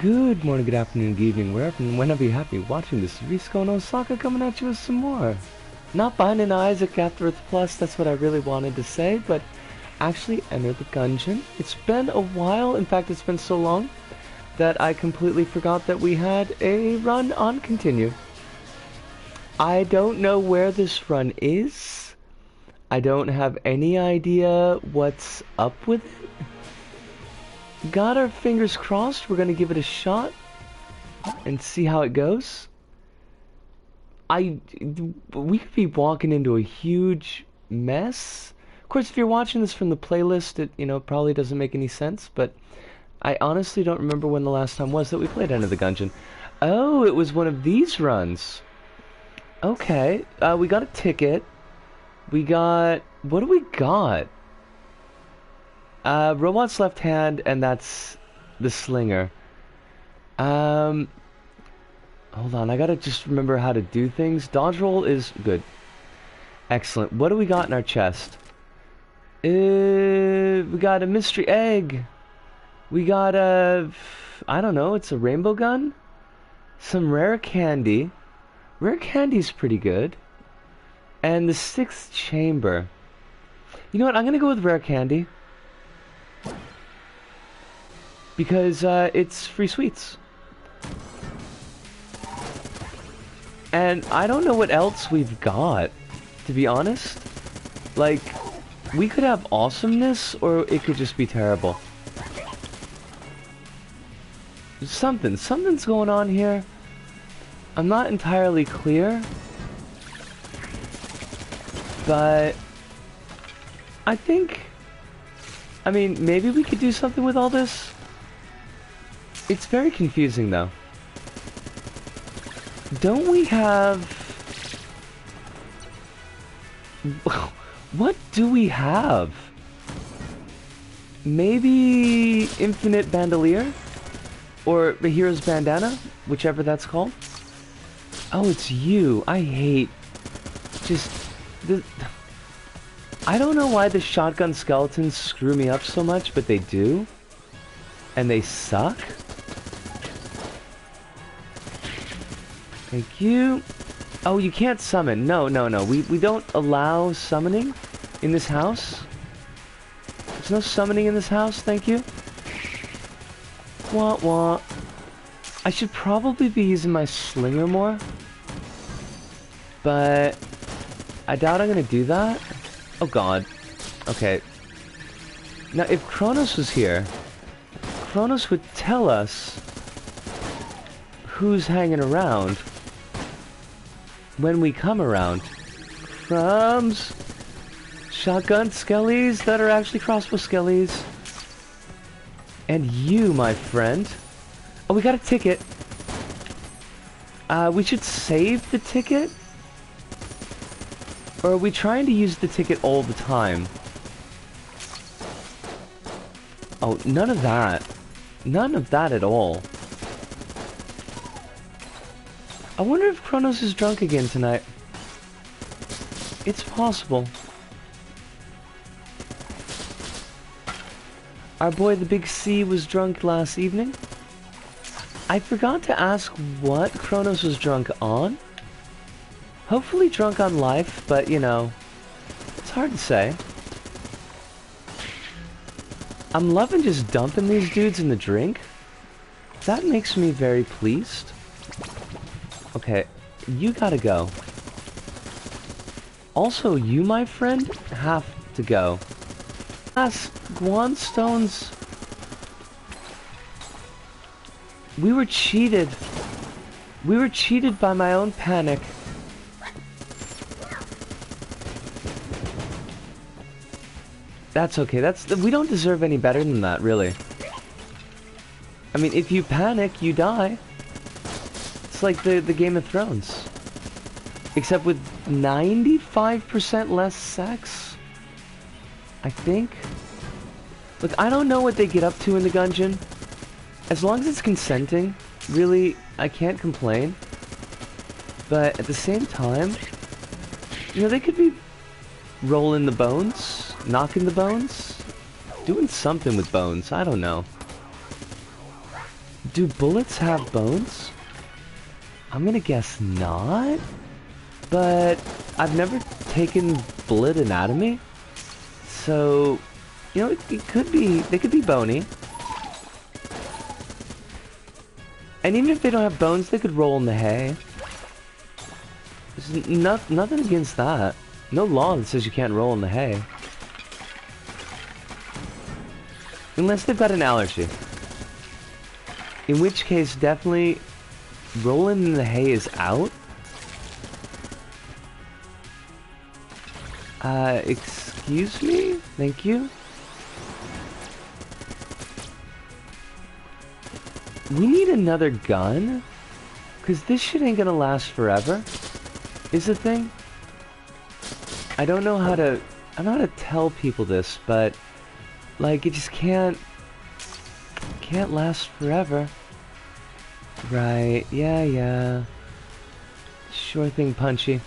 Good morning, good afternoon, good evening, wherever and whenever you're happy watching this. Risco no Osaka coming at you with some more. Not binding Isaac after Earth Plus, that's what I really wanted to say, but actually enter the Gungeon. It's been a while, in fact it's been so long that I completely forgot that we had a run on continue. I don't know where this run is. I don't have any idea what's up with it. Got our fingers crossed. We're gonna give it a shot and see how it goes. We could be walking into a huge mess. Of course, if you're watching this from the playlist, it probably doesn't make any sense. But I honestly don't remember when the last time was that we played Enter the Gungeon. Oh, it was one of these runs. Okay, we got a ticket. We got... What do we got? Robot's left hand, and that's the slinger. Hold on, I gotta just remember how to do things. Dodge roll is good. Excellent. What do we got in our chest? We got a mystery egg. We got I don't know, it's a rainbow gun? Some rare candy. Rare candy's pretty good. And the 6th chamber. You know what, I'm gonna go with rare candy. Because it's free sweets. And I don't know what else we've got, to be honest. Like, we could have awesomeness, or it could just be terrible. Something's going on here. I'm not entirely clear. But I think... I mean, maybe we could do something with all this. It's very confusing, though. Don't we have... What do we have? Maybe Infinite Bandolier? Or the Hero's Bandana? Whichever that's called. Oh, it's you. I hate... Just... I don't know why the shotgun skeletons screw me up so much, but they do. And they suck. Thank you. Oh, you can't summon. No. We don't allow summoning in this house. There's no summoning in this house, thank you. Wah wah. I should probably be using my slinger more. But I doubt I'm gonna do that. Oh god. Okay. Now if Kronos was here, Kronos would tell us who's hanging around when we come around. Crumbs! Shotgun skellies that are actually crossbow skellies. And you, my friend. Oh, we got a ticket. We should save the ticket? Or are we trying to use the ticket all the time? Oh, none of that. None of that at all. I wonder if Kronos is drunk again tonight. It's possible. Our boy the Big C was drunk last evening. I forgot to ask what Kronos was drunk on. Hopefully drunk on life, but it's hard to say. I'm loving just dumping these dudes in the drink. That makes me very pleased. Okay, you gotta go. Also, you, my friend, have to go. Last Guanstones... We were cheated. We were cheated by my own panic. That's okay, we don't deserve any better than that, really. I mean, if you panic, you die. It's like the Game of Thrones. Except with 95% less sex? I think? Look, I don't know what they get up to in the Gungeon. As long as it's consenting, really, I can't complain. But at the same time, they could be rolling the bones, knocking the bones, doing something with bones, I don't know. Do bullets have bones? I'm gonna guess not. But I've never taken bullet anatomy. So, you know, it could be, they could be bony. And even if they don't have bones, they could roll in the hay. There's nothing against that. No law that says you can't roll in the hay. Unless they've got an allergy. In which case, definitely, rolling in the hay is out. Excuse me? Thank you? We need another gun? Because this shit ain't gonna last forever. Is the thing? I don't know how to tell people this, but like it just can't last forever. Right, yeah. Sure thing, Punchy.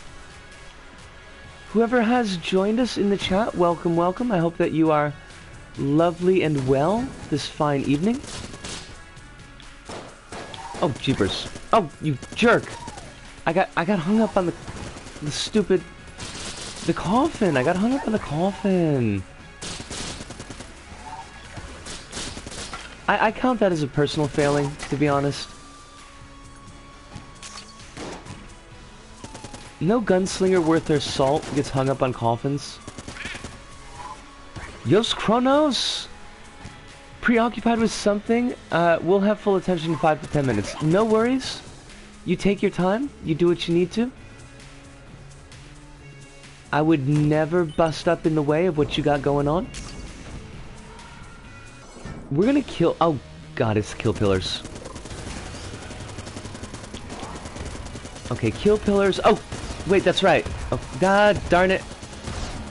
Whoever has joined us in the chat, welcome, welcome. I hope that you are lovely and well this fine evening. Oh, jeepers. Oh, you jerk. I got hung up on the coffin. I got hung up on the coffin. I count that as a personal failing, to be honest. No gunslinger worth their salt gets hung up on coffins. Yos Kronos! Preoccupied with something? We'll have full attention in 5 to 10 minutes. No worries. You take your time. You do what you need to. I would never bust up in the way of what you got going on. We're gonna kill... Oh, God, it's kill pillars. Okay, kill pillars. Oh, wait, that's right. Oh, God darn it.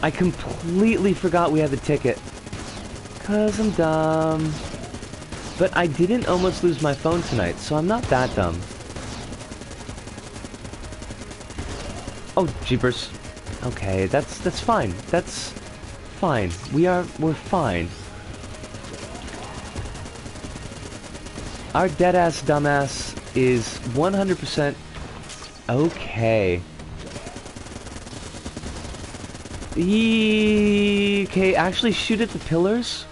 I completely forgot we had the ticket. 'Cause I'm dumb. But I didn't almost lose my phone tonight, so I'm not that dumb. Oh, jeepers. Okay, that's fine. That's fine. We're fine. Our deadass dumbass is 100% okay. Okay, actually shoot at the pillars?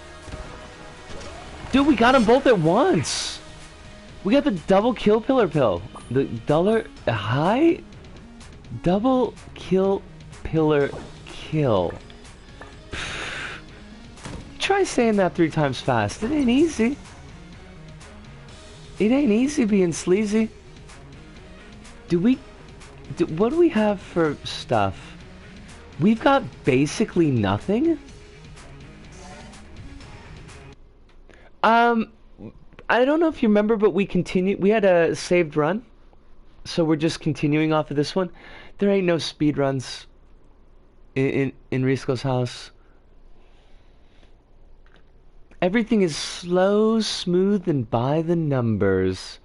Dude, we got them both at once! We got the double kill pillar pill. The double kill pillar kill. Try saying that 3 times fast. It ain't easy. It ain't easy being sleazy. What do we have for stuff? We've got basically nothing. I don't know if you remember, but we had a saved run. So we're just continuing off of this one. There ain't no speed runs in Risco's house. Everything is slow, smooth, and by the numbers.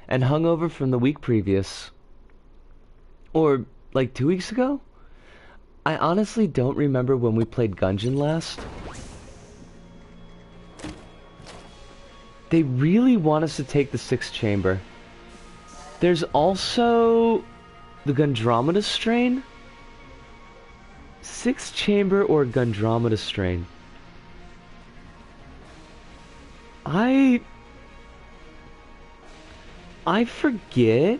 And hungover from the week previous. Or, like 2 weeks ago? I honestly don't remember when we played Gungeon last. They really want us to take the 6th chamber. There's also the Gundromeda strain. 6th chamber or Gundromeda strain. I forget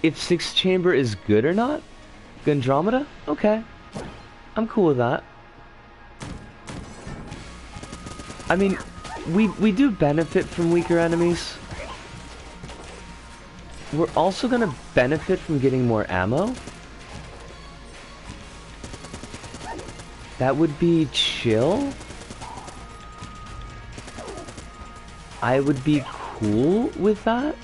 if 6th chamber is good or not. Gundromeda? Okay. I'm cool with that. I mean, we do benefit from weaker enemies. We're also gonna benefit from getting more ammo. That would be chill. I would be cool with that.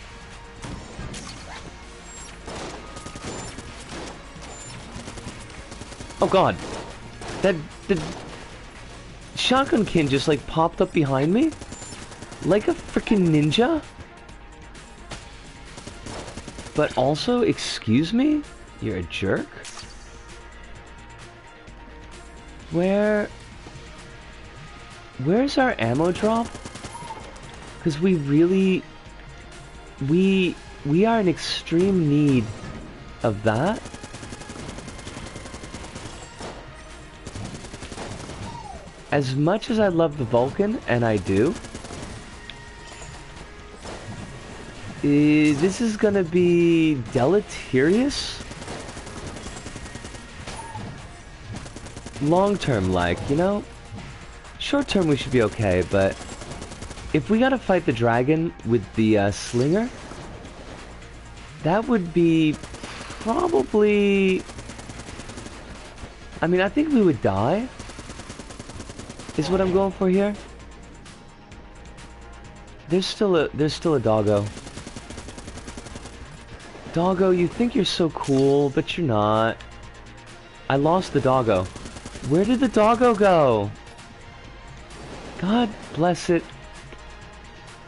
Oh God, the shotgun kin just like popped up behind me, like a freaking ninja. But also, excuse me, you're a jerk. Where's our ammo drop? Because we really... We are in extreme need of that. As much as I love the Vulcan, and I do, this is gonna be deleterious. Long term, like, you know? Short term we should be okay, but if we gotta fight the dragon with the slinger, that would be probably... I mean, I think we would die, is what I'm going for here. There's still a doggo. Doggo, you think you're so cool, but you're not. I lost the doggo. Where did the doggo go? God bless it.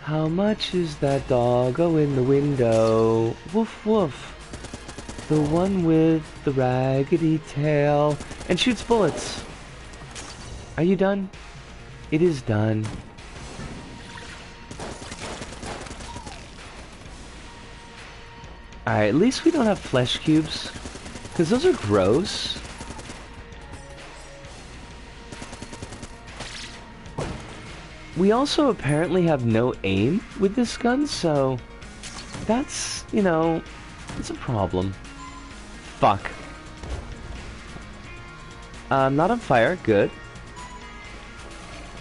How much is that doggo in the window? Woof woof. The one with the raggedy tail and shoots bullets. Are you done? It is done. Alright, at least we don't have flesh cubes, because those are gross. We also apparently have no aim with this gun, so that's, you know, it's a problem. Fuck. Not on fire, good.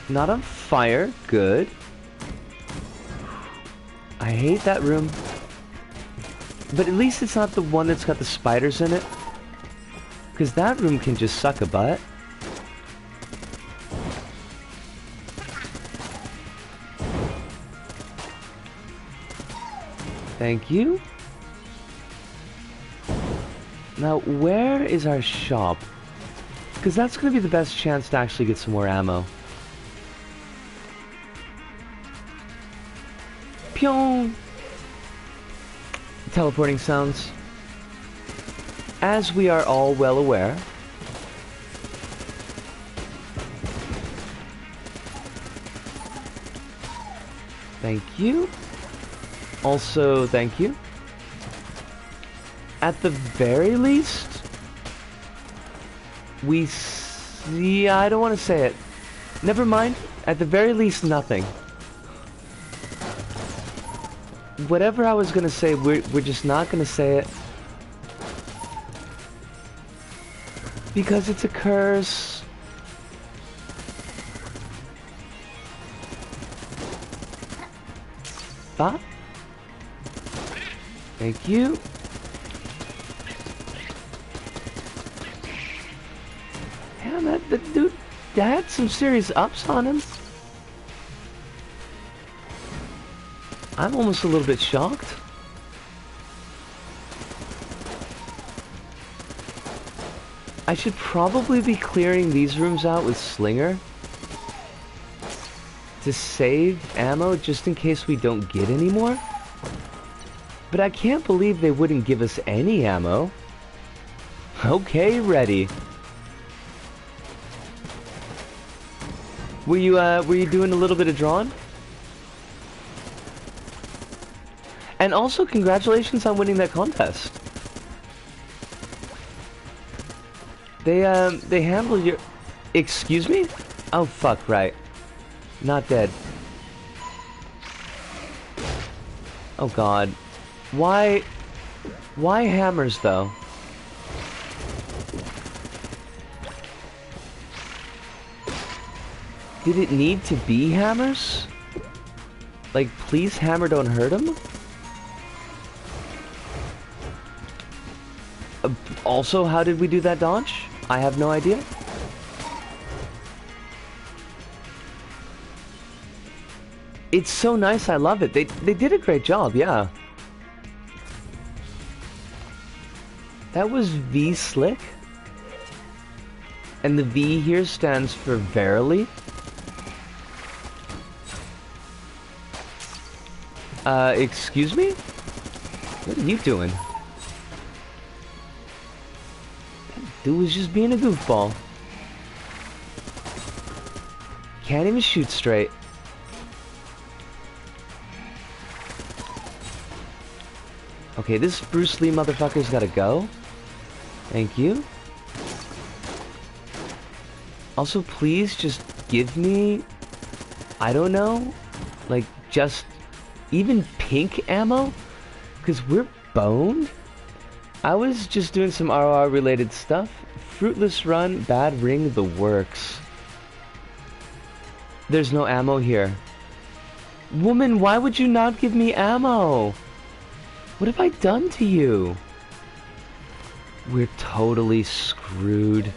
Not on fire, good. I hate that room. But at least it's not the one that's got the spiders in it. Because that room can just suck a butt. Thank you. Now, where is our shop? Because that's going to be the best chance to actually get some more ammo. Pyong! Teleporting sounds. As we are all well aware, thank you. Also, thank you. At the very least, we see... I don't want to say it. Never mind. At the very least, nothing. Whatever I was gonna say, we're just not gonna say it. Because it's a curse. Stop. Thank you. Damn, that dude had some serious ups on him. I'm almost a little bit shocked. I should probably be clearing these rooms out with Slinger to save ammo just in case we don't get any more. But I can't believe they wouldn't give us any ammo. Okay, ready. Were you doing a little bit of drawing? And also, congratulations on winning that contest. They handled your... Excuse me? Oh, fuck, right. Not dead. Oh, God. Why hammers, though? Did it need to be hammers? Like, please hammer, don't hurt him? Also, how did we do that dodge? I have no idea. It's so nice, I love it. They did a great job, yeah. That was V Slick. And the V here stands for Verily. Excuse me? What are you doing? Dude was just being a goofball. Can't even shoot straight. Okay, this Bruce Lee motherfucker's gotta go. Thank you. Also, please just give me, I don't know, like, just even pink ammo? Because we're boned? I was just doing some RR related stuff. Fruitless run, bad ring, the works. There's no ammo here. Woman, why would you not give me ammo? What have I done to you? We're totally screwed.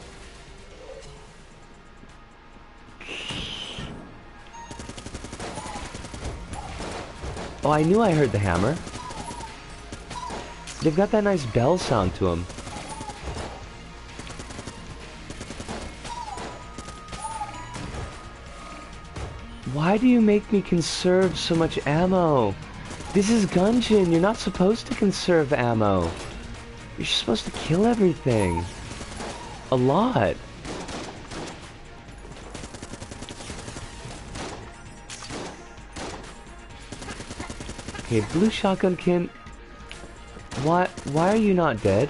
Oh, I knew I heard the hammer. They've got that nice bell sound to them. Why do you make me conserve so much ammo? This is Gungeon. You're not supposed to conserve ammo. You're supposed to kill everything. A lot. Okay, blue shotgun kin. Why are you not dead?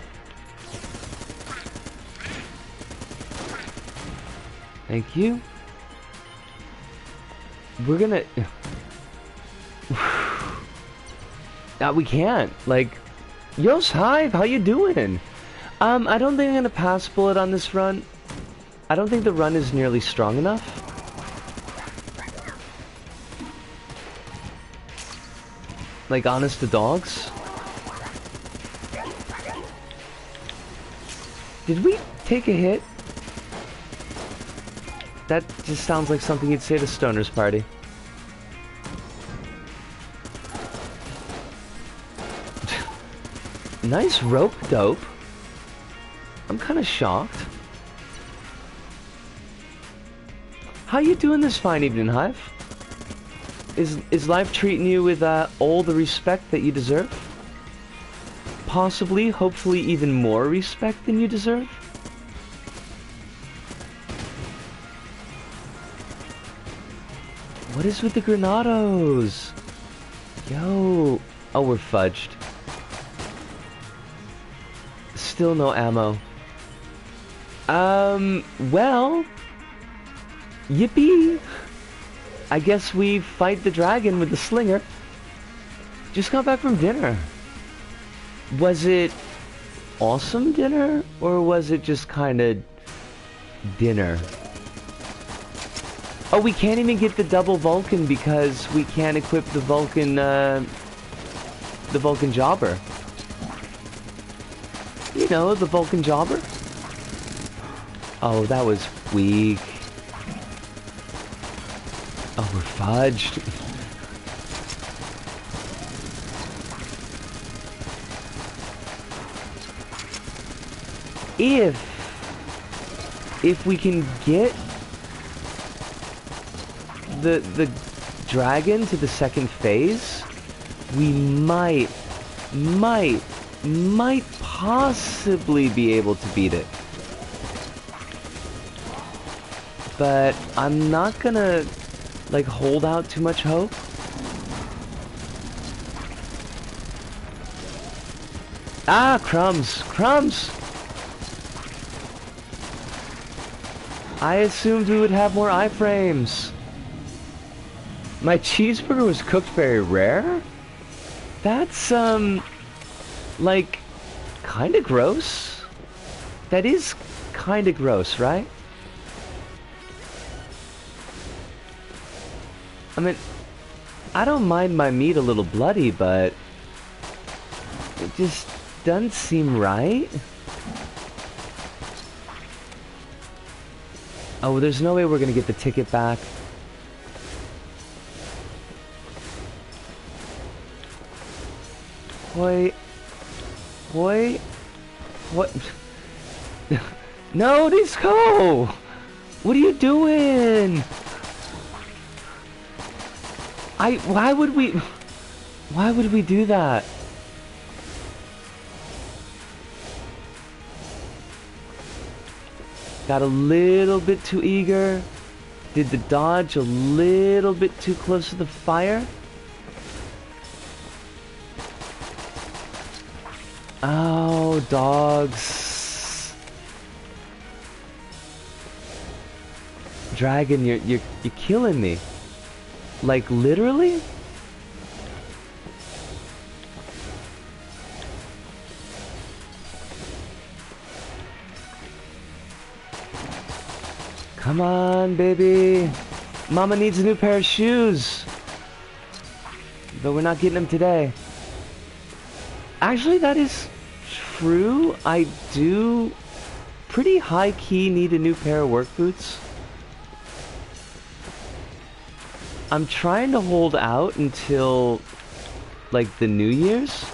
Thank you. We're gonna... we can't. Like, Yo's Hive, how you doing? I don't think I'm gonna pass bullet on this run. I don't think the run is nearly strong enough. Like, honest to dogs. Did we take a hit? That just sounds like something you'd say to Stoner's Party. Nice rope dope. I'm kind of shocked. How you doing this fine evening, Hive? Is life treating you with all the respect that you deserve? Possibly, hopefully even more respect than you deserve? What is with the granados? Yo. Oh, we're fudged. Still no ammo. Well. Yippee. I guess we fight the dragon with the slinger. Just got back from dinner. Was it awesome dinner? Or was it just kind of dinner? Oh, we can't even get the double Vulcan because we can't equip the Vulcan jobber. You know, the Vulcan jobber? Oh, that was weak. Oh, we're fudged. If we can get the dragon to the second phase, we might possibly be able to beat it. But I'm not gonna like hold out too much hope. Ah, crumbs. I assumed we would have more iframes. My cheeseburger was cooked very rare? That's, like, kinda gross. That is kinda gross, right? I mean, I don't mind my meat a little bloody, but it just doesn't seem right. Oh, there's no way we're gonna get the ticket back. Wait. What? No, Disco! What are you doing? Why would we do that? Got a little bit too eager. Did the dodge a little bit too close to the fire. Oh, dogs. Dragon, you're killing me. Like literally? Come on, baby. Mama needs a new pair of shoes. But we're not getting them today. Actually, that is true. I do pretty high-key need a new pair of work boots. I'm trying to hold out until, like, the New Year's.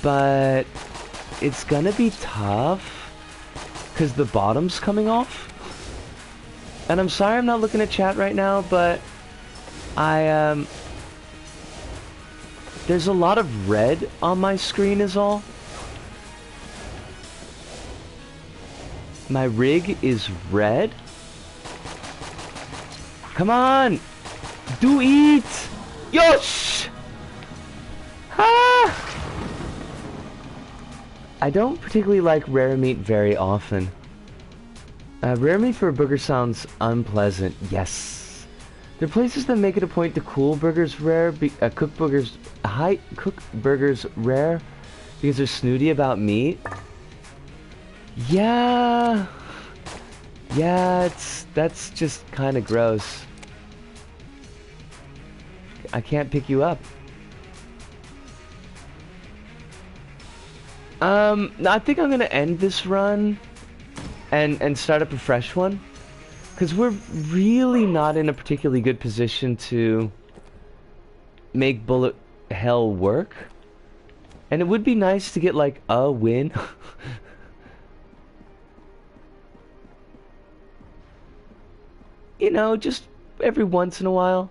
But it's gonna be tough. Because the bottom's coming off. And I'm sorry I'm not looking at chat right now, but there's a lot of red on my screen is all. My rig is red. Come on! Do eat! Yosh! Ah! I don't particularly like rare meat very often. Rare meat for a burger sounds unpleasant. Yes. There are places that make it a point to cook burgers rare because they're snooty about meat. Yeah. Yeah, that's just kind of gross. I can't pick you up. I think I'm gonna end this run and start up a fresh one, because we're really not in a particularly good position to make bullet hell work, and it would be nice to get like a win. You know, just every once in a while.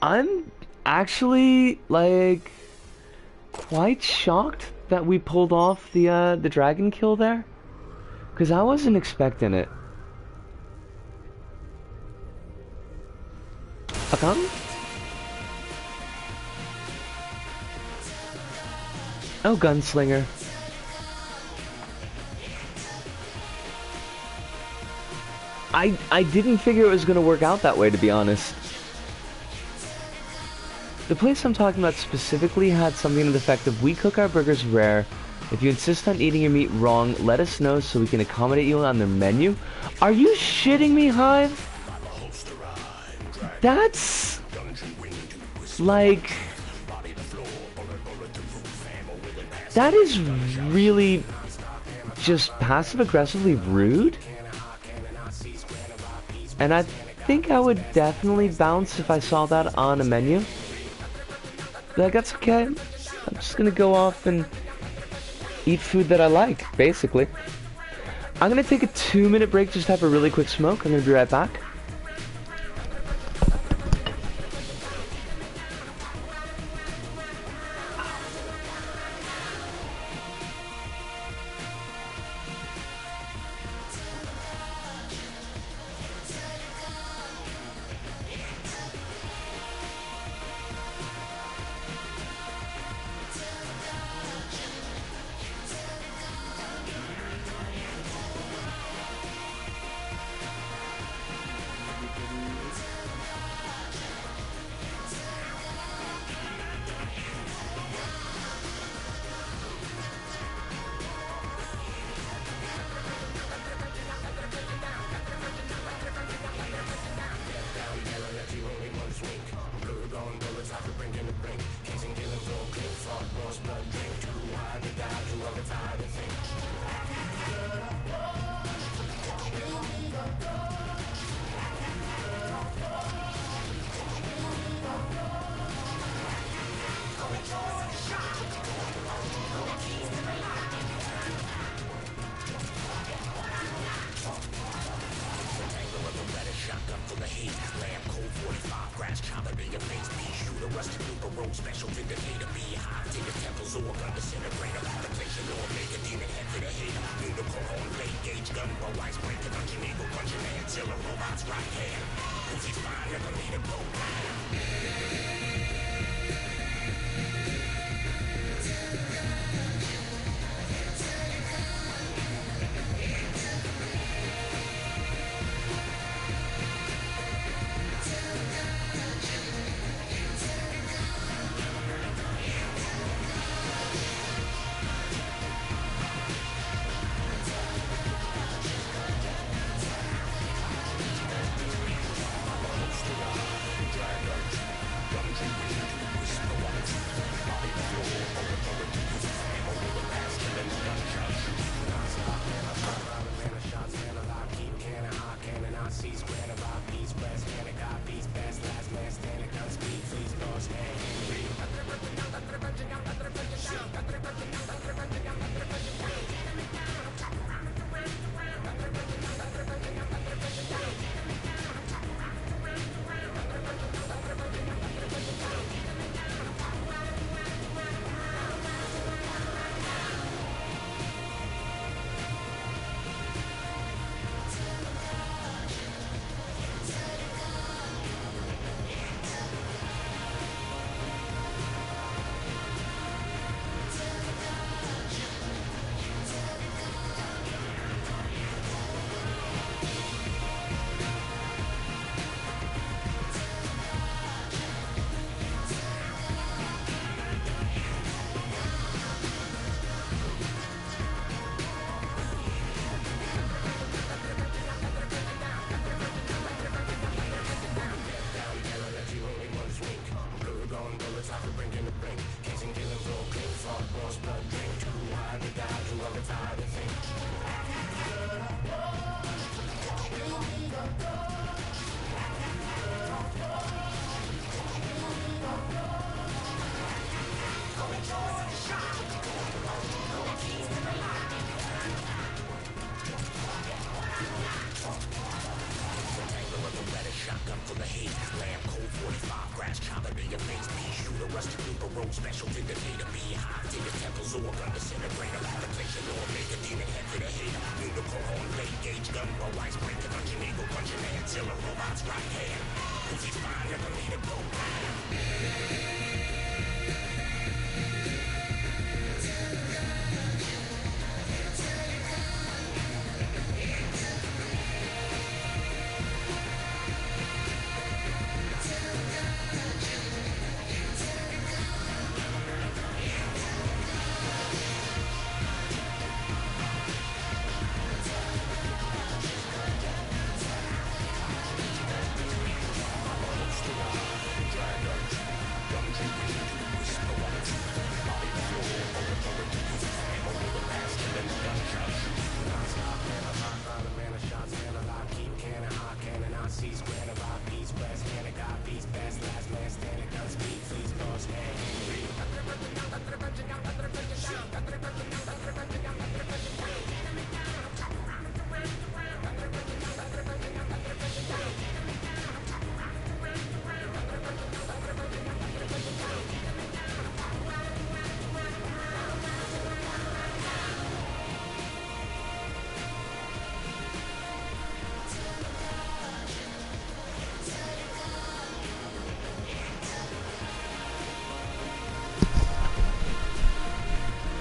I'm actually, like, quite shocked that we pulled off the dragon kill there. Because I wasn't expecting it. Okay. Oh, gunslinger. I didn't figure it was going to work out that way, to be honest. The place I'm talking about specifically had something to the effect of, we cook our burgers rare. If you insist on eating your meat wrong, let us know so we can accommodate you on their menu. Are you shitting me, Hive? That's... like... that is really just passive-aggressively rude. And I think I would definitely bounce if I saw that on a menu. Like, that's okay. I'm just gonna go off and eat food that I like, basically. I'm gonna take a 2-minute break, just have a really quick smoke. I'm gonna be right back.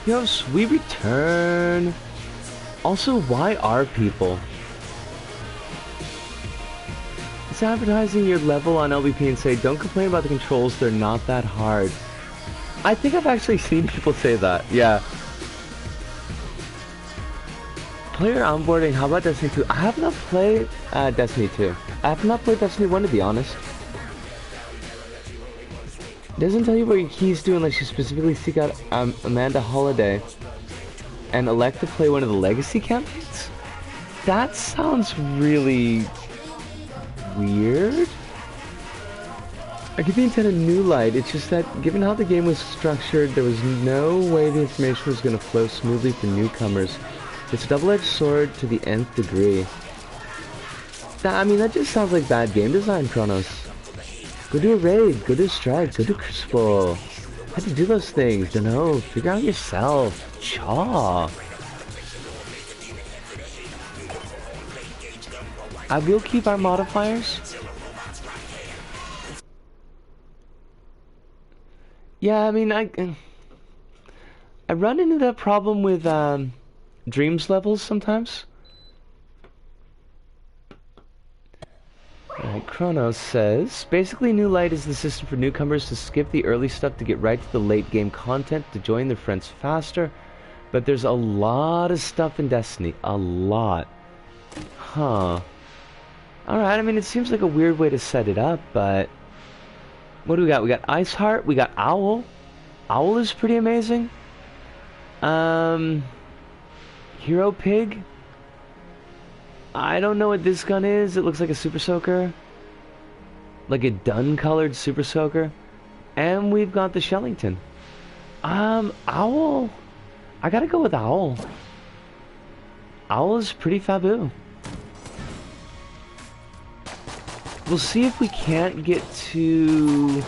Yes, we return. Also, why are people? It's advertising your level on LVP and say, don't complain about the controls, they're not that hard. I think I've actually seen people say that, yeah. Player onboarding, how about Destiny 2? I have not played Destiny 2. I have not played Destiny 1 to be honest. It doesn't tell you what your keys do unless you specifically seek out Amanda Holiday and elect to play one of the legacy campaigns? That sounds really weird. I give the intent a new light, it's just that given how the game was structured, there was no way the information was going to flow smoothly for newcomers. It's a double-edged sword to the nth degree. I mean, that just sounds like bad game design, Kronos. Go do a raid, go do a strike, go do crucible. Had to do those things, you know, figure out yourself. Chaw. I will keep our modifiers. Yeah, I mean, I run into that problem with dreams levels sometimes. Alright, Chronos says, basically New Light is the system for newcomers to skip the early stuff to get right to the late game content to join their friends faster, but there's a lot of stuff in Destiny. A lot. Huh. Alright, I mean, it seems like a weird way to set it up, but... What do we got? We got Iceheart, we got Owl. Owl is pretty amazing. Hero Pig. I don't know what this gun is. It looks like a Super Soaker. Like a dun-colored Super Soaker. And we've got the Shellington. Owl. I gotta go with Owl. Owl is pretty faboo. We'll see if we can't get to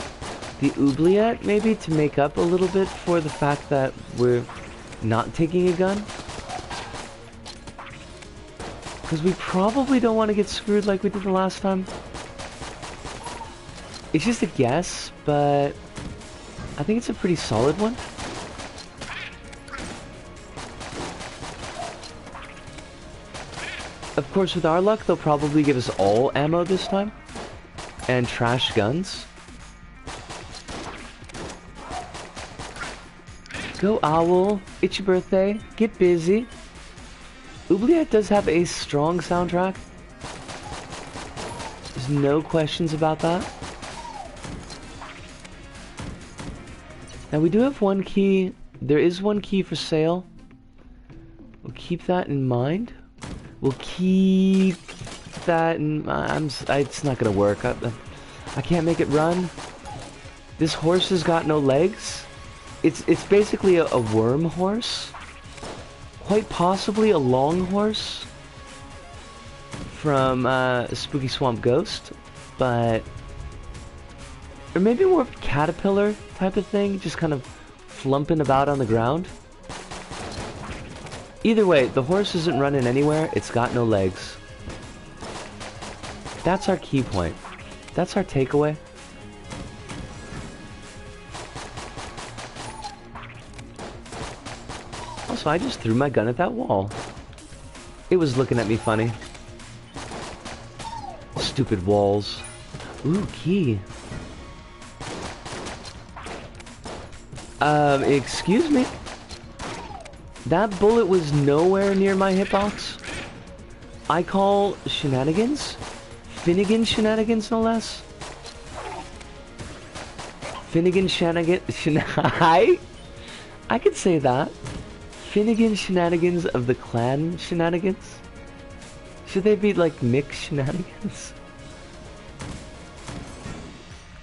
the oubliette, maybe, to make up a little bit for the fact that we're not taking a gun. Because we probably don't want to get screwed like we did the last time. It's just a guess, but I think it's a pretty solid one. Of course, with our luck, they'll probably give us all ammo this time. And trash guns. Go Owl, it's your birthday, get busy. Oubliette does have a strong soundtrack. There's no questions about that. Now we do have one key. There is one key for sale. We'll keep that in mind. We'll keep that in mind. It's not gonna work. I can't make it run. This horse has got no legs. It's basically a worm horse. Quite possibly a long horse from Spooky Swamp Ghost, but or maybe more of a caterpillar type of thing, just kind of flumping about on the ground. Either way, the horse isn't running anywhere. It's got no legs. That's our key point. That's our takeaway. Also, I just threw my gun at that wall. It was looking at me funny. Stupid walls. Ooh, key. Excuse me? That bullet was nowhere near my hitbox. I call shenanigans. Finnegan shenanigans, no less. Finnegan I could say that. Finnegan shenanigans of the clan shenanigans? Should they be like Mick shenanigans?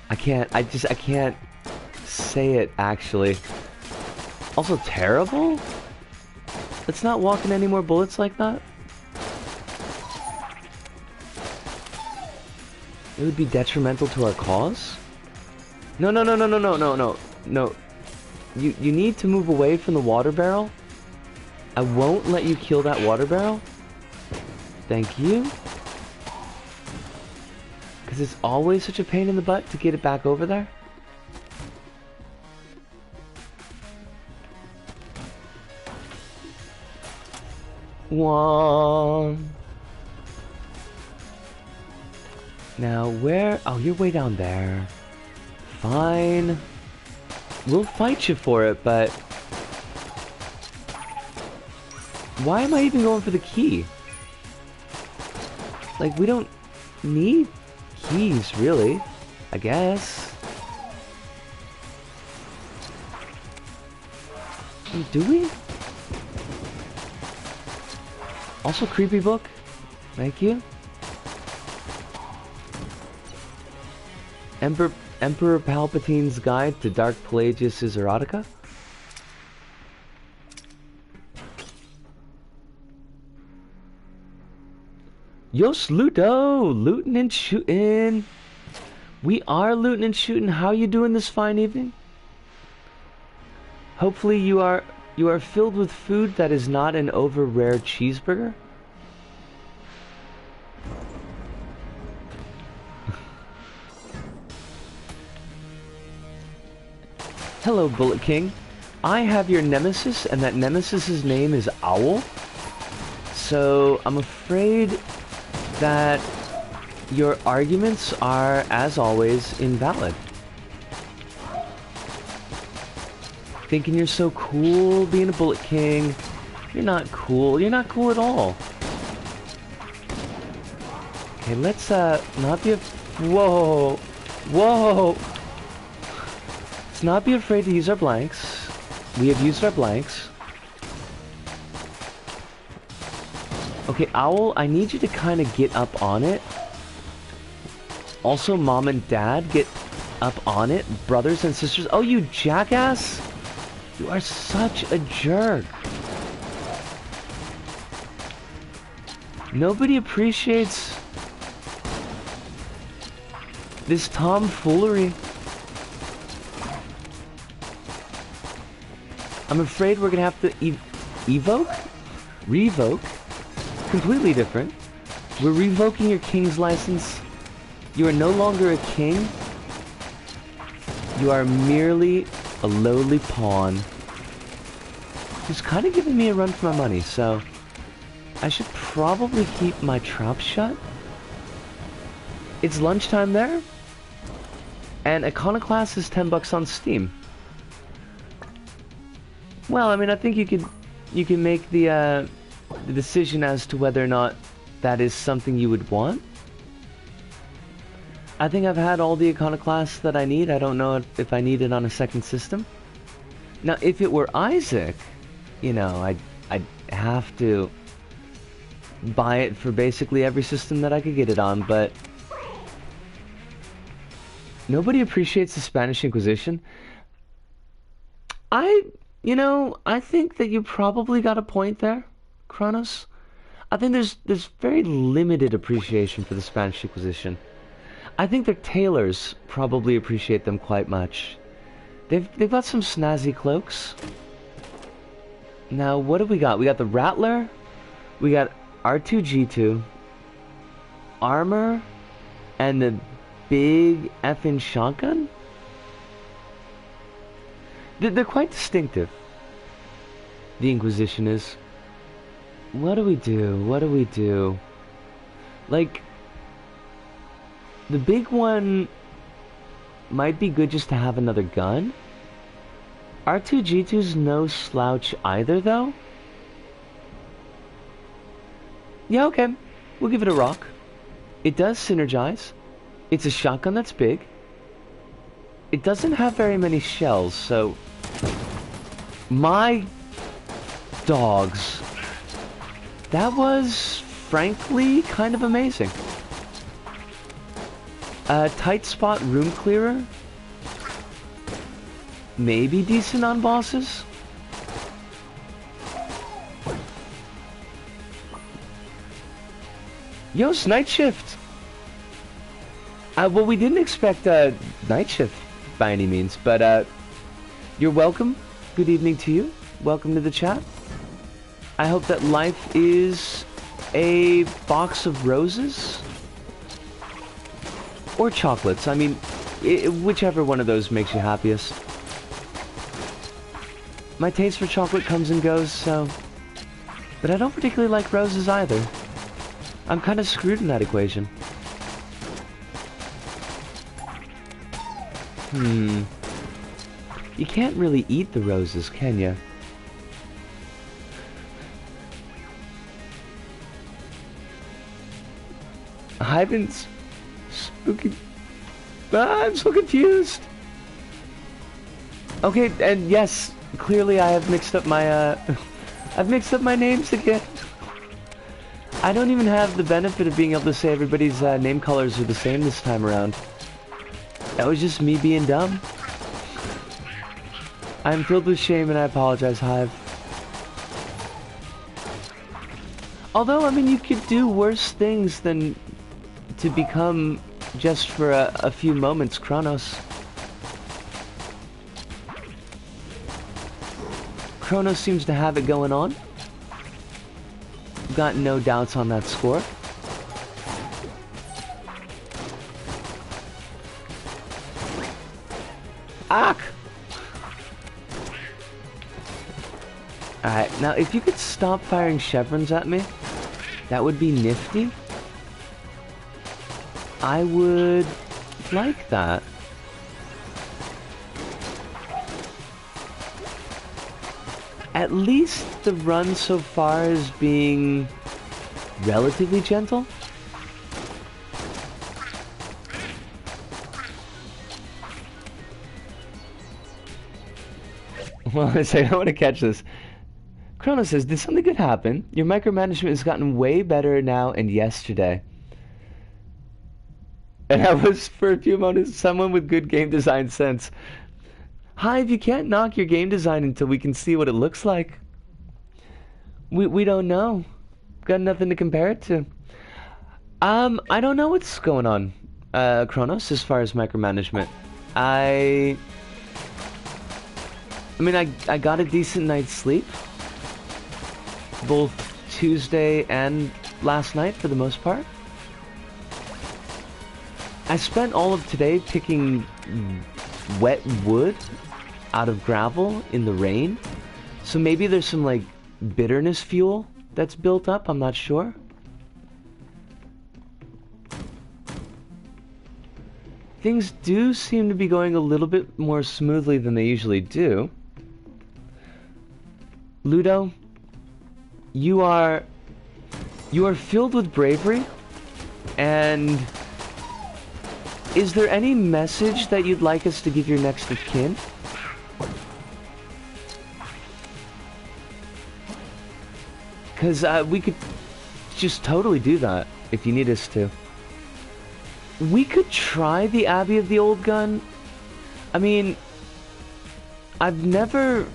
I can't say it actually. Also terrible? Let's not walk in any more bullets like that. It would be detrimental to our cause? No. You need to move away from the water barrel. I won't let you kill that water barrel. Thank you. Because it's always such a pain in the butt to get it back over there. One. Now where? Oh, you're way down there. Fine. We'll fight you for it, but... Why am I even going for the key? Like, we don't need keys, really. I guess. Do we? Also, creepy book. Thank you. Emperor Palpatine's Guide to Dark Plagueis' Erotica. Yo, Sluto! Looting and shooting! We are looting and shooting. How you doing this fine evening? Hopefully you are filled with food that is not an over rare cheeseburger. Hello, Bullet King. I have your nemesis, and that nemesis's name is Owl. So I'm afraid that your arguments are, as always, invalid. Thinking you're so cool being a Bullet King. You're not cool. You're not cool at all. Okay, let's not be whoa. Whoa. Let's not be afraid to use our blanks. We have used our blanks. Okay, Owl, I need you to kind of get up on it. Also, Mom and Dad, get up on it. Brothers and sisters. Oh, you jackass! You are such a jerk. Nobody appreciates this tomfoolery. I'm afraid we're gonna have to revoke. Completely different. We're revoking your king's license. You are no longer a king. You are merely a lowly pawn who's kind of giving me a run for my money, so I should probably keep my trap shut. It's lunchtime there, and Iconoclast is $10 on Steam. Well, I mean, I think you can make the decision as to whether or not that is something you would want. I think I've had all the Iconoclasts that I need. I don't know if I need it on a second system. Now, if it were Isaac, you know, I'd have to buy it for basically every system that I could get it on, but nobody appreciates the Spanish Inquisition. You know, I think that you probably got a point there, Kronos. I think there's very limited appreciation for the Spanish Inquisition. I think their tailors probably appreciate them quite much. They've got some snazzy cloaks. Now, what do we got? We got the Rattler, we got R2-G2, armor, and the big effing shotgun? They're quite distinctive. The Inquisition is. What do we do? What do we do? Like, the big one might be good just to have another gun. R2-G2's no slouch either, though. Yeah, okay. We'll give it a rock. It does synergize. It's a shotgun that's big. It doesn't have very many shells, so... My dogs. That was, frankly, kind of amazing. Tight spot room clearer. Maybe decent on bosses. Yo, it's night shift. Well, we didn't expect night shift by any means, but you're welcome. Good evening to you. Welcome to the chat. I hope that life is a box of roses or chocolates. I mean, whichever one of those makes you happiest. My taste for chocolate comes and goes, so... But I don't particularly like roses either. I'm kind of screwed in that equation. You can't really eat the roses, can you? I've been spooky... I'm so confused! Okay, and yes, clearly I have mixed up my, I've mixed up my names again. I don't even have the benefit of being able to say everybody's name colors are the same this time around. That was just me being dumb. I'm filled with shame and I apologize, Hive. Although, I mean, you could do worse things than to become just for a few moments, Kronos. Kronos seems to have it going on. Got no doubts on that score. Ah! Alright, now if you could stop firing chevrons at me, that would be nifty. I would like that. At least the run so far is being relatively gentle. Well, I say I want to catch this. Kronos says, did something good happen? Your micromanagement has gotten way better now and yesterday. And I was, for a few moments, someone with good game design sense. Hive, you can't knock your game design until we can see what it looks like. We don't know. Got nothing to compare it to. I don't know what's going on, Kronos, as far as micromanagement. I mean, I got a decent night's sleep. Both Tuesday and last night, for the most part. I spent all of today picking wet wood out of gravel in the rain. So maybe there's some, like, bitterness fuel that's built up, I'm not sure. Things do seem to be going a little bit more smoothly than they usually do. Ludo, you are filled with bravery, and is there any message that you'd like us to give your next of kin? Because we could just totally do that if you need us to. We could try the Abbey of the Old Gun. I mean, I've never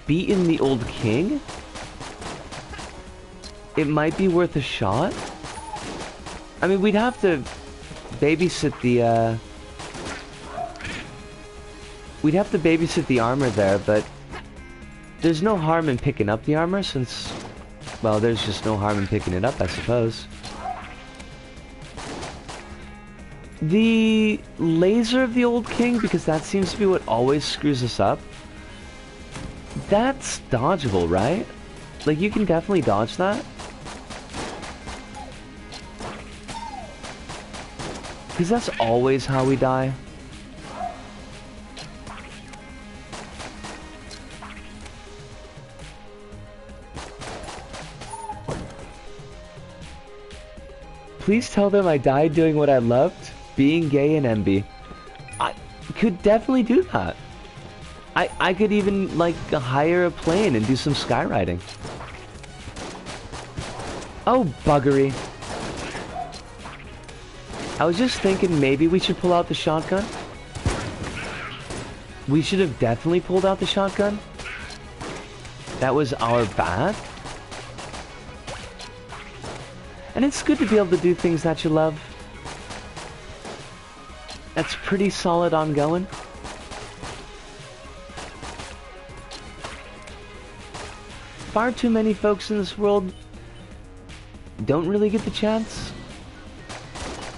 beaten the Old King. It might be worth a shot. I mean, we'd have to babysit the, we'd have to babysit the armor there, but there's no harm in picking up the armor since, well, there's just no harm in picking it up, I suppose. The laser of the Old King, because that seems to be what always screws us up, that's dodgeable, right? Like, you can definitely dodge that. Because that's always how we die. Please tell them I died doing what I loved, being gay and MB. I could definitely do that. I could even, like, hire a plane and do some skywriting. Oh, buggery. I was just thinking maybe we should pull out the shotgun. We should have definitely pulled out the shotgun. That was our bad. And it's good to be able to do things that you love. That's pretty solid ongoing. Far too many folks in this world don't really get the chance.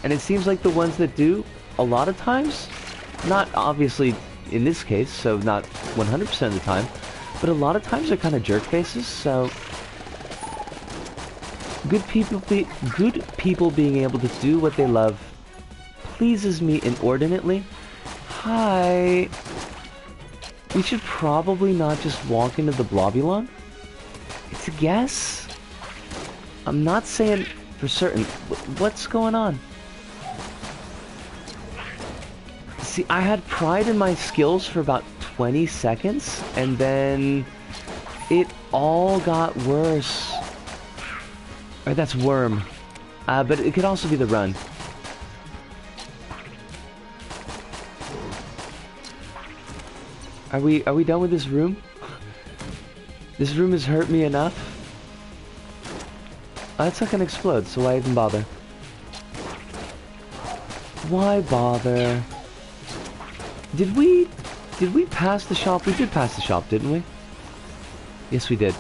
And it seems like the ones that do, a lot of times, not obviously in this case, so not 100% of the time, but a lot of times they're kind of jerk faces, so good people being able to do what they love pleases me inordinately. Hi. We should probably not just walk into the Blobulon. It's a guess. I'm not saying for certain. What's going on? See, I had pride in my skills for about 20 seconds, and then it all got worse. Or that's worm. But it could also be the run. Are we done with this room? This room has hurt me enough. It's not gonna explode, so why even bother? Why bother? Did we pass the shop? We did pass the shop, didn't we? Yes, we did.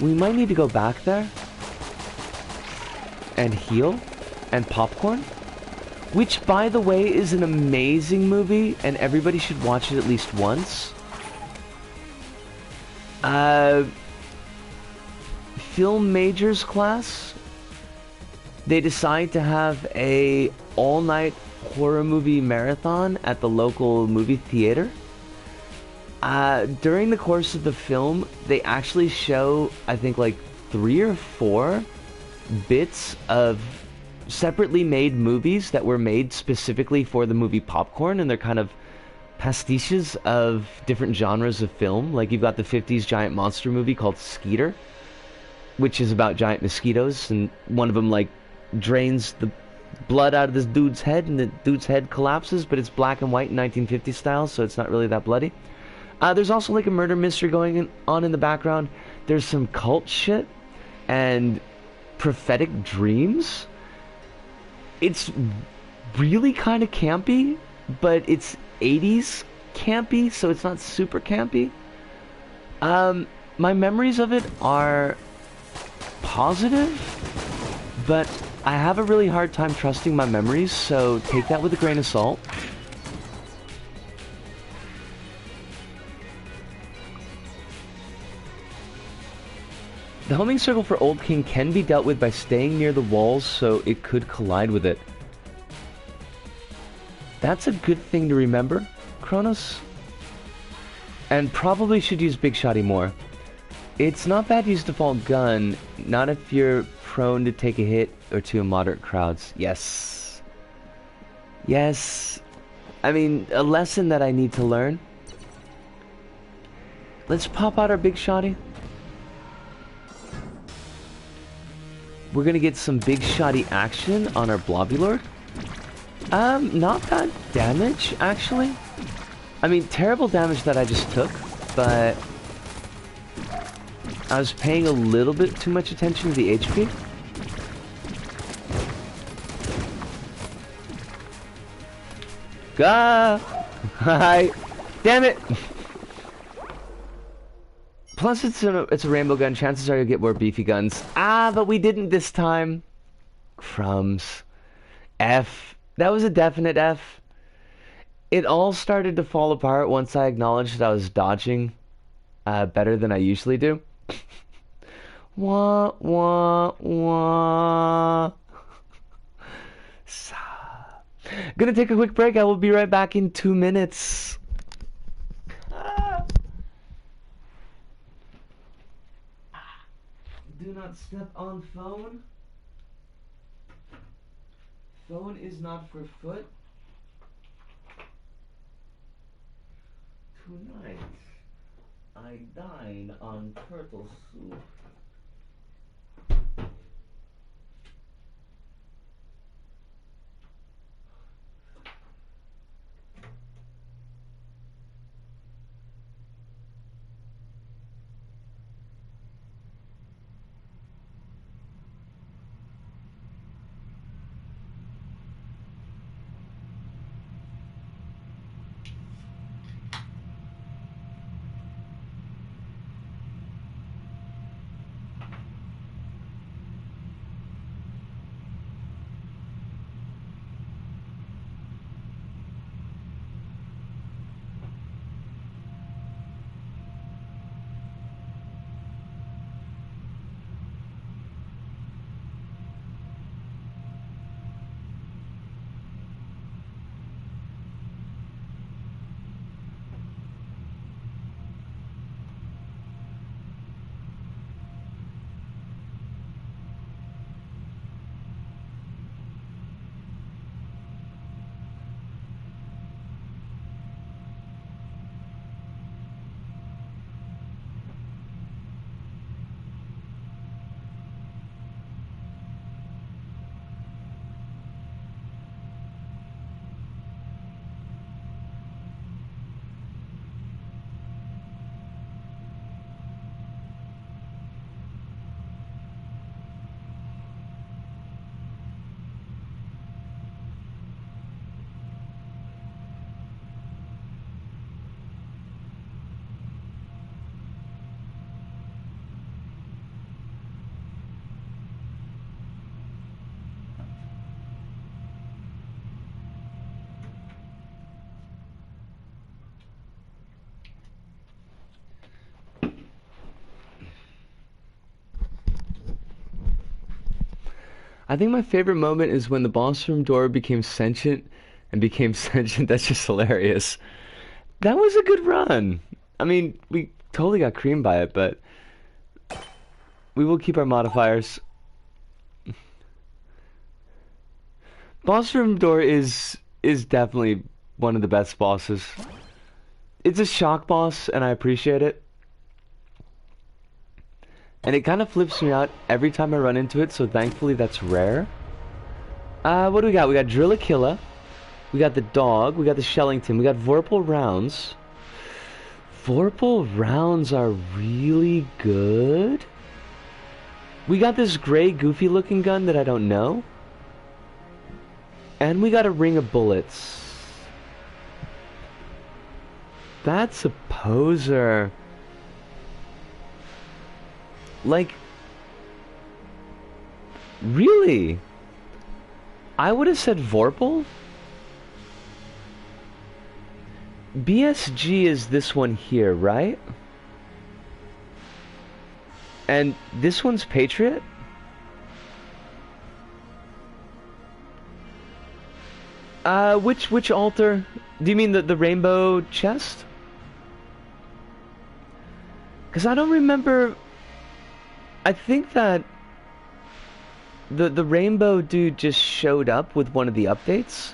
We might need to go back there and heal and popcorn, which, by the way, is an amazing movie and everybody should watch it at least once. Film majors class, they decide to have a all-night horror movie marathon at the local movie theater. During the course of the film, they actually show, I think, like 3 or 4 bits of separately made movies that were made specifically for the movie Popcorn, and they're kind of pastiches of different genres of film. Like, you've got the 50s giant monster movie called Skeeter, which is about giant mosquitoes, and one of them, like, drains the blood out of this dude's head, and the dude's head collapses, but it's black and white in 1950 style, so it's not really that bloody. There's also, like, a murder mystery going on in the background. There's some cult shit and prophetic dreams. It's really kind of campy, but it's 80s campy, so it's not super campy. My memories of it are positive, but I have a really hard time trusting my memories, so take that with a grain of salt. The homing circle for Old King can be dealt with by staying near the walls, so it could collide with it. That's a good thing to remember, Kronos. And probably should use Big Shotty more. It's not bad to use default gun, not if you're prone to take a hit or two in moderate crowds. Yes. Yes. I mean, a lesson that I need to learn. Let's pop out our Big Shotty. We're gonna get some Big Shotty action on our Blobulord. Not bad damage, actually. I mean, terrible damage that I just took, but I was paying a little bit too much attention to the HP. Gah! Hi! Damn it! Plus, it's a rainbow gun. Chances are you'll get more beefy guns. Ah, but we didn't this time. Crumbs. F. That was a definite F. It all started to fall apart once I acknowledged that I was dodging better than I usually do. Wah, wah, wah. Gonna take a quick break. I will be right back in 2 minutes. Do not step on phone. Phone is not for foot. Tonight, I dine on turtle soup. I think my favorite moment is when the boss room door became sentient and became sentient. That's just hilarious. That was a good run. I mean, we totally got creamed by it, but we will keep our modifiers. Boss room door is definitely one of the best bosses. It's a shock boss, and I appreciate it. And it kind of flips me out every time I run into it, so thankfully that's rare. What do we got? We got Drillakilla. We got the dog. We got the Shellington. We got Vorpal rounds. Vorpal rounds are really good. We got this gray, goofy looking gun that I don't know. And we got a ring of bullets. That's a poser. Like, really? I would have said Vorpal? BSG is this one here, right? And this one's Patriot? Which altar? Do you mean the rainbow chest? Because I don't remember. I think that the rainbow dude just showed up with one of the updates,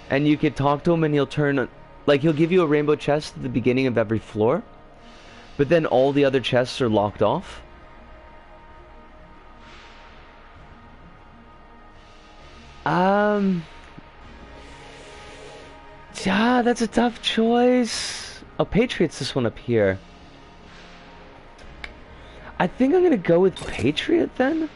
and you could talk to him, and he'll turn, like, he'll give you a rainbow chest at the beginning of every floor, but then all the other chests are locked off. Yeah, that's a tough choice. Oh, Patriot's this one up here. I think I'm gonna go with Patriot then.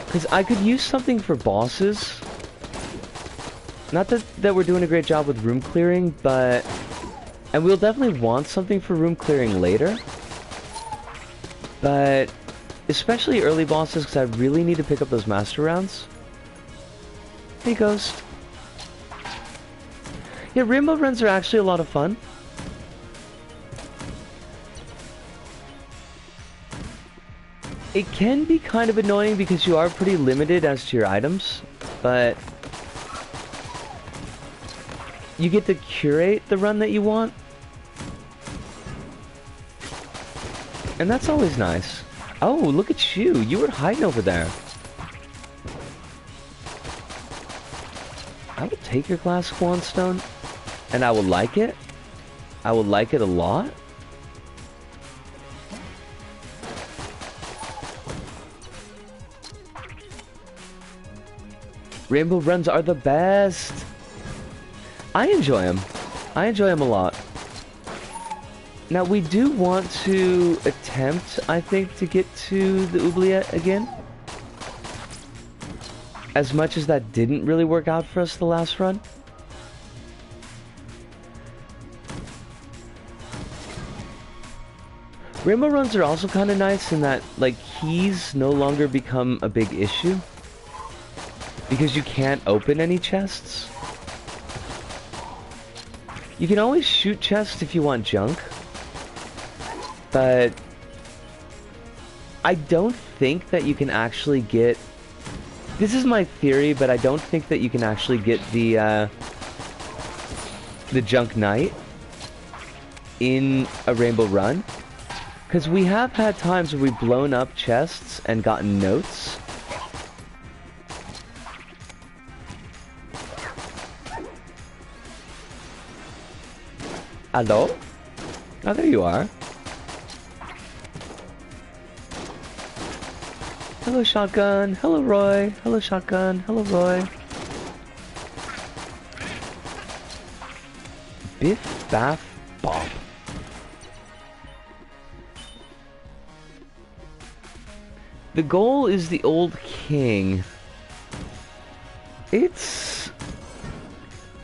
Because I could use something for bosses. Not that we're doing a great job with room clearing, but... And we'll definitely want something for room clearing later. But... especially early bosses, because I really need to pick up those master rounds. Hey, Ghost. Yeah, rainbow runs are actually a lot of fun. It can be kind of annoying because you are pretty limited as to your items, but you get to curate the run that you want. And that's always nice. Oh, look at you. You were hiding over there. I will take your glass swanstone, and I will like it. I will like it a lot. Rainbow runs are the best. I enjoy them. I enjoy them a lot. Now, we do want to attempt, I think, to get to the oubliette again. As much as that didn't really work out for us the last run. Rainbow runs are also kind of nice in that, like, keys no longer become a big issue. Because you can't open any chests. You can always shoot chests if you want junk. But I don't think that you can actually get... This is my theory, but I don't think that you can actually get the Junk Knight in a Rainbow Run. Because we have had times where we've blown up chests and gotten notes. Hello? Oh, there you are. Hello, Shotgun. Hello, Roy. Hello, Shotgun. Hello, Roy. Biff, Baff, Bob. The goal is the Old King. It's...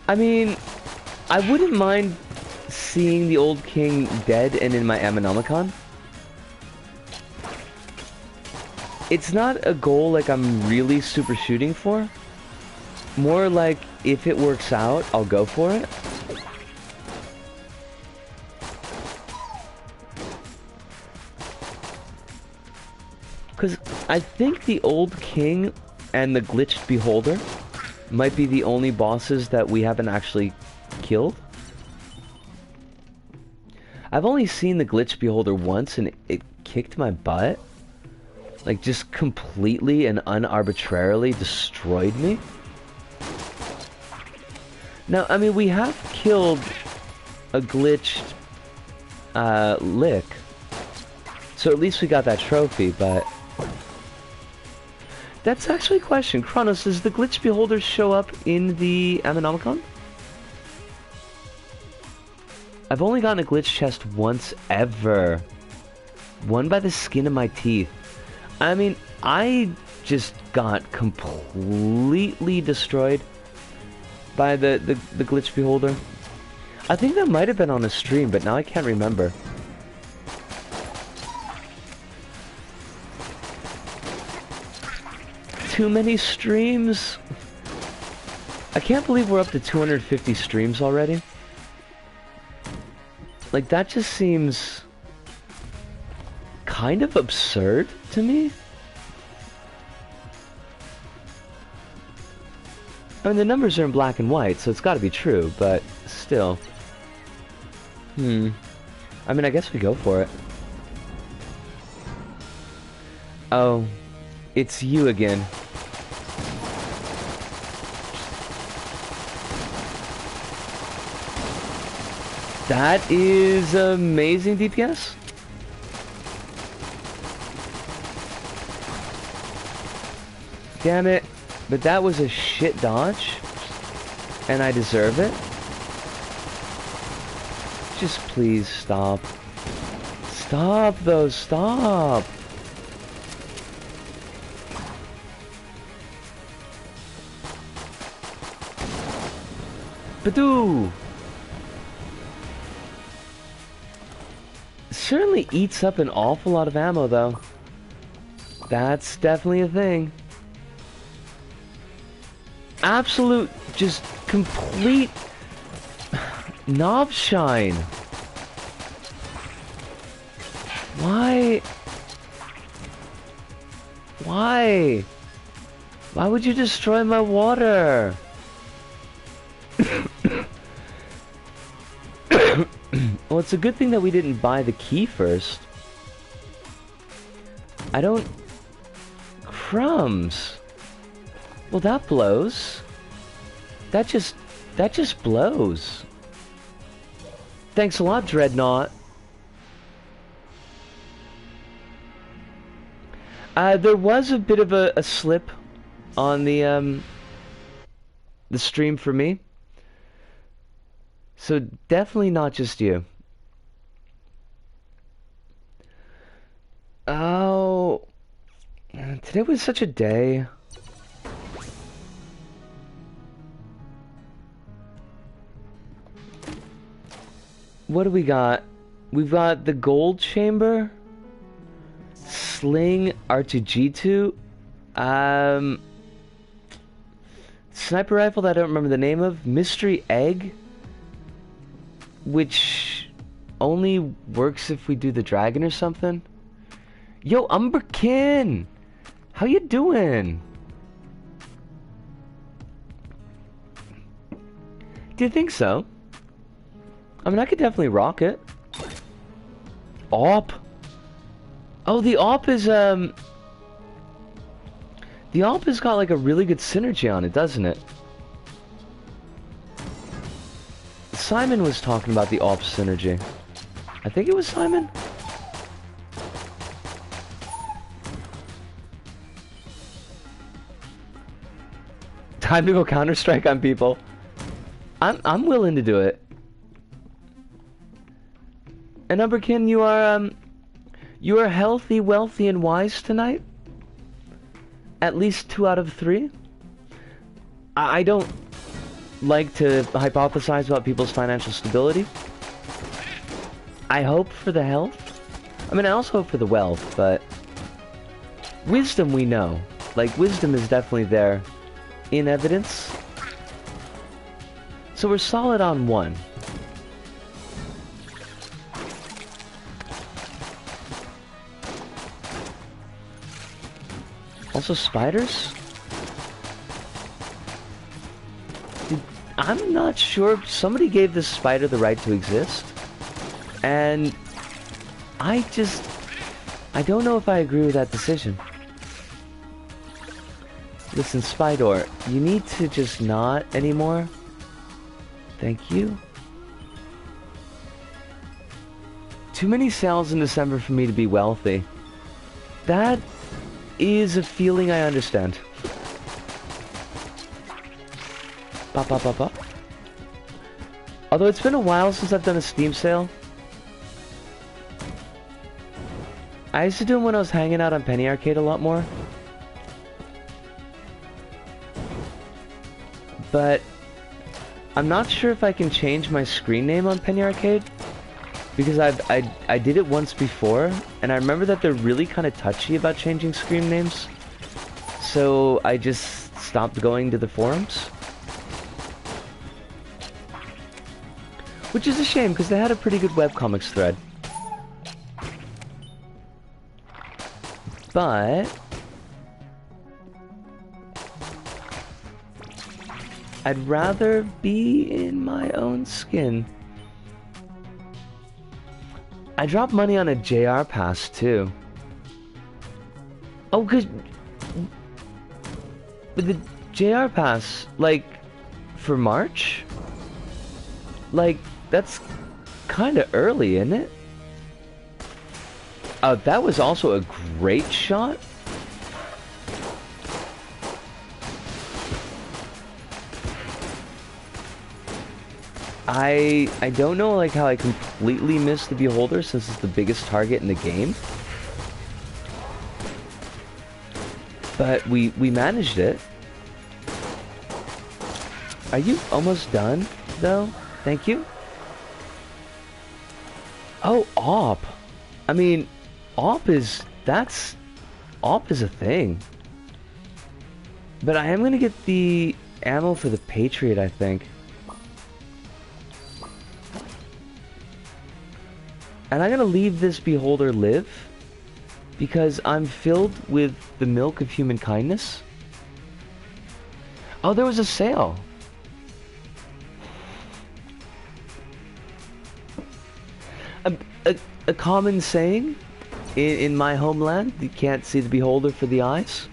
I mean, I wouldn't mind seeing the Old King dead and in my Ammonomicon. It's not a goal like I'm really super shooting for. More like, if it works out, I'll go for it. Because I think the Old King and the Glitched Beholder might be the only bosses that we haven't actually killed. I've only seen the Glitched Beholder once and it kicked my butt. Like, just completely and unarbitrarily destroyed me. Now, I mean, we have killed a glitched lick. So at least we got that trophy, but... That's actually a question. Kronos, does the Glitched Beholder show up in the Ammonomicon? I've only gotten a glitch chest once ever. One by the skin of my teeth. I mean, I just got completely destroyed by the Glitched Beholder. I think that might have been on a stream, but now I can't remember. Too many streams? I can't believe we're up to 250 streams already. Like, that just seems kind of absurd to me. I mean, the numbers are in black and white, so it's gotta be true, but still. I mean, I guess we go for it. Oh, it's you again. That is amazing DPS. Damn it. But that was a shit dodge. And I deserve it. Just please stop. Stop though, stop. Badoo! Certainly eats up an awful lot of ammo though. That's definitely a thing. Absolute, just complete knob shine. Why? Why? Why would you destroy my water? Well, it's a good thing that we didn't buy the key first. I don't... Crumbs. Well, that blows. That just blows. Thanks a lot, Dreadnought. There was a bit of a slip on the stream for me. So definitely not just you. Oh, today was such a day. What do we got? We've got the gold chamber, sling R2G2, sniper rifle that I don't remember the name of, mystery egg, which only works if we do the dragon or something. Yo, Umberkin! How you doing? Do you think so? I mean, I could definitely rock it. AWP? Oh, the AWP is, the AWP has got like a really good synergy on it, doesn't it? Simon was talking about the AWP synergy. I think it was Simon? Time to go Counter-Strike on people. I'm willing to do it. And Umberkin, you are healthy, wealthy, and wise tonight? At least 2 out of 3? I don't like to hypothesize about people's financial stability. I hope for the health. I mean, I also hope for the wealth, but... Wisdom we know. Like, wisdom is definitely there in evidence. So we're solid on 1. Also spiders? I'm not sure. Somebody gave this spider the right to exist. And I don't know if I agree with that decision. Listen, Spider, you need to just not anymore. Thank you. Too many sales in December for me to be wealthy. That is a feeling I understand. Pop, pop, pop, pop. Although it's been a while since I've done a Steam sale. I used to do them when I was hanging out on Penny Arcade a lot more. But I'm not sure if I can change my screen name on Penny Arcade. Because I did it once before, and I remember that they're really kind of touchy about changing screen names. So I just stopped going to the forums. Which is a shame, because they had a pretty good webcomics thread. But I'd rather be in my own skin. I dropped money on a JR pass too. Oh, cause the JR pass, like, for March? Like, that's kinda early, isn't it? That was also a great shot. I don't know, like, how I completely missed the Beholder since it's the biggest target in the game. But we managed it. Are you almost done, though? Thank you. Oh, AWP. I mean, AWP is a thing. But I am gonna get the ammo for the Patriot, I think. And I'm gonna leave this Beholder live, because I'm filled with the milk of human kindness. Oh, there was a sale. A common saying in my homeland, you can't see the Beholder for the eyes.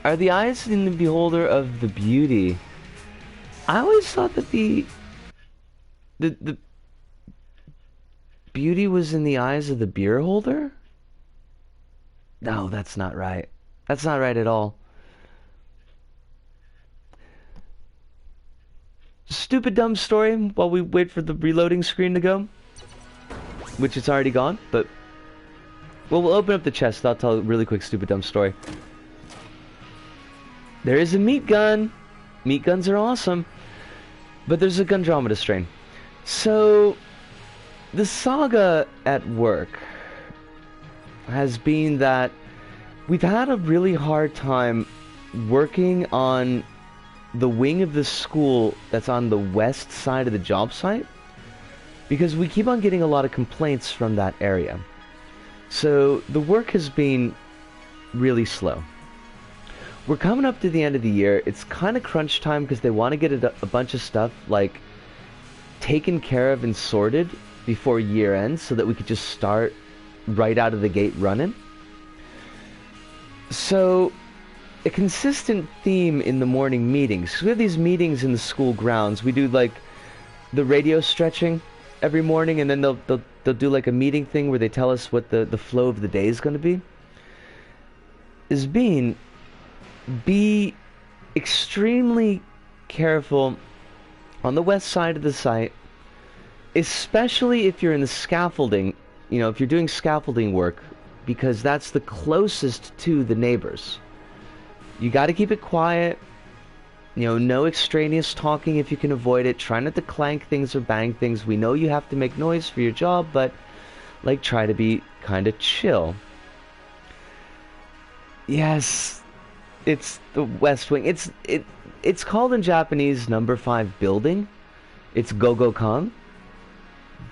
Are the eyes in the Beholder of the beauty? I always thought that the beauty was in the eyes of the beer holder? No, that's not right. That's not right at all. Stupid dumb story while we wait for the reloading screen to go. Which it's already gone, but... Well, we'll open up the chest. I'll tell a really quick stupid dumb story. There is a meat gun. Meat guns are awesome. But there's a Gundromeda strain. So, the saga at work has been that we've had a really hard time working on the wing of the school that's on the west side of the job site, because we keep on getting a lot of complaints from that area. So the work has been really slow. We're coming up to the end of the year. It's kind of crunch time because they want to get a bunch of stuff like taken care of and sorted before year ends so that we could just start right out of the gate running. So a consistent theme in the morning meetings, because we have these meetings in the school grounds. We do like the radio stretching every morning, and then they'll do like a meeting thing where they tell us what the flow of the day is going to be. Is being be extremely careful on the west side of the site, especially if you're in the scaffolding, you know, if you're doing scaffolding work, because that's the closest to the neighbors. You got to keep it quiet, you know, no extraneous talking if you can avoid it. Try not to clank things or bang things. We know you have to make noise for your job, but like try to be kind of chill. Yes, it's the West Wing. It's called in Japanese number 5 building. It's Gogo-kan.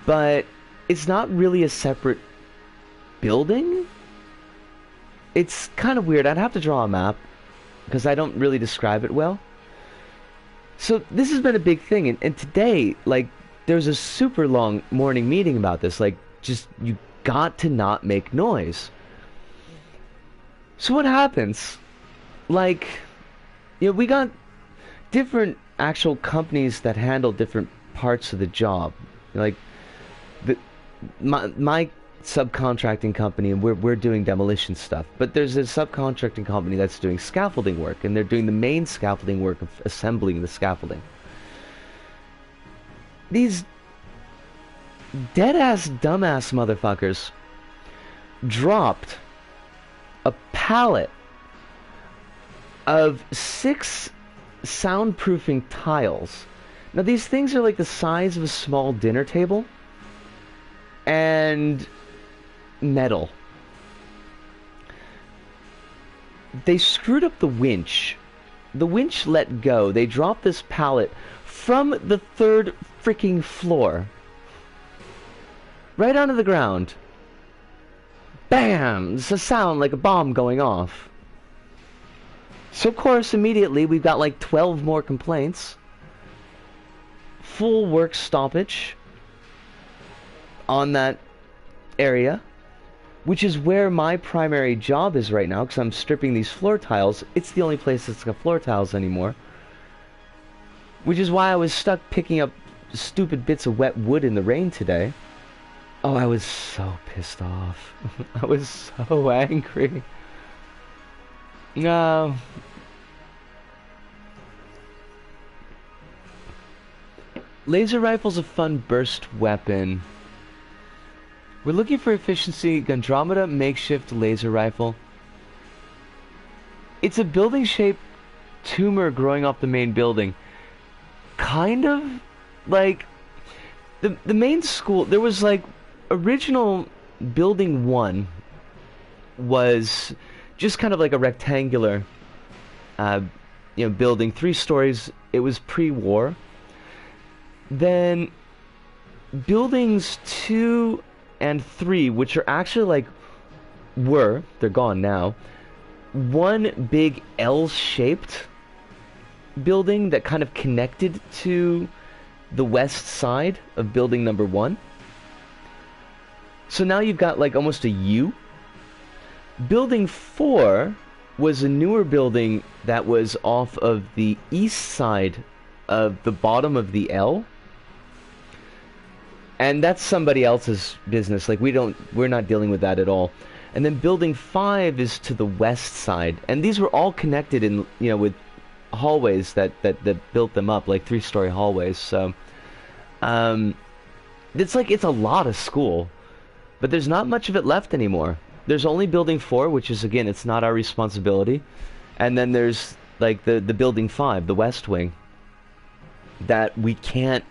But it's not really a separate building. It's kind of weird. I'd have to draw a map because I don't really describe it well. So this has been a big thing, and today, like, there's a super long morning meeting about this. Like, just, you got to not make noise. So what happens? Like, you know, we got different actual companies that handle different parts of the job. Like, my subcontracting company, we're doing demolition stuff, but there's a subcontracting company that's doing scaffolding work, and they're doing the main scaffolding work of assembling the scaffolding. These dead-ass, dumbass motherfuckers dropped a pallet of 6 soundproofing tiles. Now these things are like the size of a small dinner table, and metal. They screwed up the winch. The winch let go. They dropped this pallet from the 3rd freaking floor right onto the ground. Bam! It's a sound like a bomb going off. So of course immediately we've got like 12 more complaints. Full work stoppage on that area, which is where my primary job is right now, because I'm stripping these floor tiles. It's the only place that's got floor tiles anymore, which is why I was stuck picking up stupid bits of wet wood in the rain today. Oh, I was so pissed off. I was so angry. No. Laser rifle's a fun burst weapon. We're looking for efficiency. Andromeda makeshift laser rifle. It's a building-shaped tumor growing off the main building. Kind of like the main school. There was like original building 1 was just kind of like a rectangular, building, 3 stories. It was pre-war. Then buildings 2 and 3, which are actually like they're gone now, one big L-shaped building that kind of connected to the west side of building number 1. So now you've got like almost a U. Building 4 was a newer building that was off of the east side of the bottom of the L. And that's somebody else's business. Like, we're not dealing with that at all. And then building 5 is to the west side. And these were all connected in, with hallways that built them up, like 3-story hallways. So, it's a lot of school. But there's not much of it left anymore. There's only building 4, which is, again, it's not our responsibility. And then there's, like, the building 5, the west wing, that we can't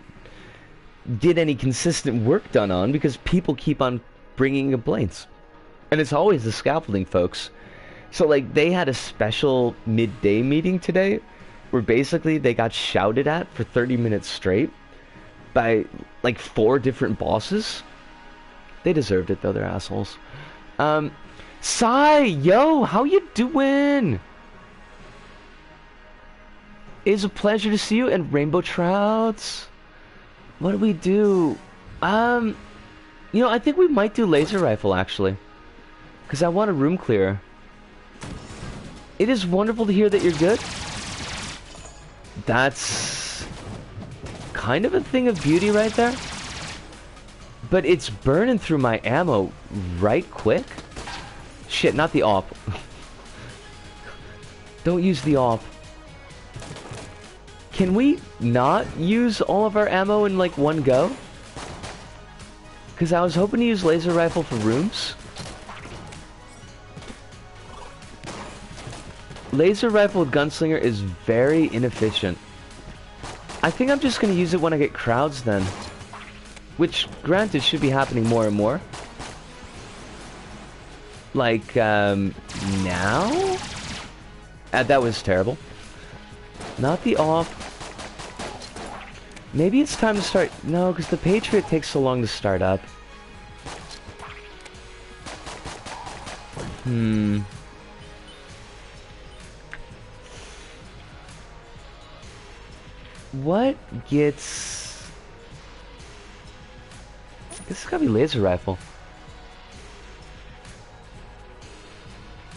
get any consistent work done on because people keep on bringing complaints. And it's always the scaffolding folks. So, like, they had a special midday meeting today where basically they got shouted at for 30 minutes straight by, like, 4 different bosses. They deserved it, though. They're assholes. Sai, yo, how you doing? It's a pleasure to see you. And Rainbow Trouts. What do we do? I think we might do laser rifle, actually. Because I want a room clearer. It is wonderful to hear that you're good. That's kind of a thing of beauty right there. But it's burning through my ammo right quick. Shit, not the AWP. Don't use the AWP. Can we not use all of our ammo in, like, one go? Because I was hoping to use laser rifle for rooms. Laser rifle with gunslinger is very inefficient. I think I'm just going to use it when I get crowds then. Which, granted, should be happening more and more. Like, now? That was terrible. Not the AWP. Maybe it's time to start... No, because the Patriot takes so long to start up. Hmm. What gets... This has gotta be laser rifle.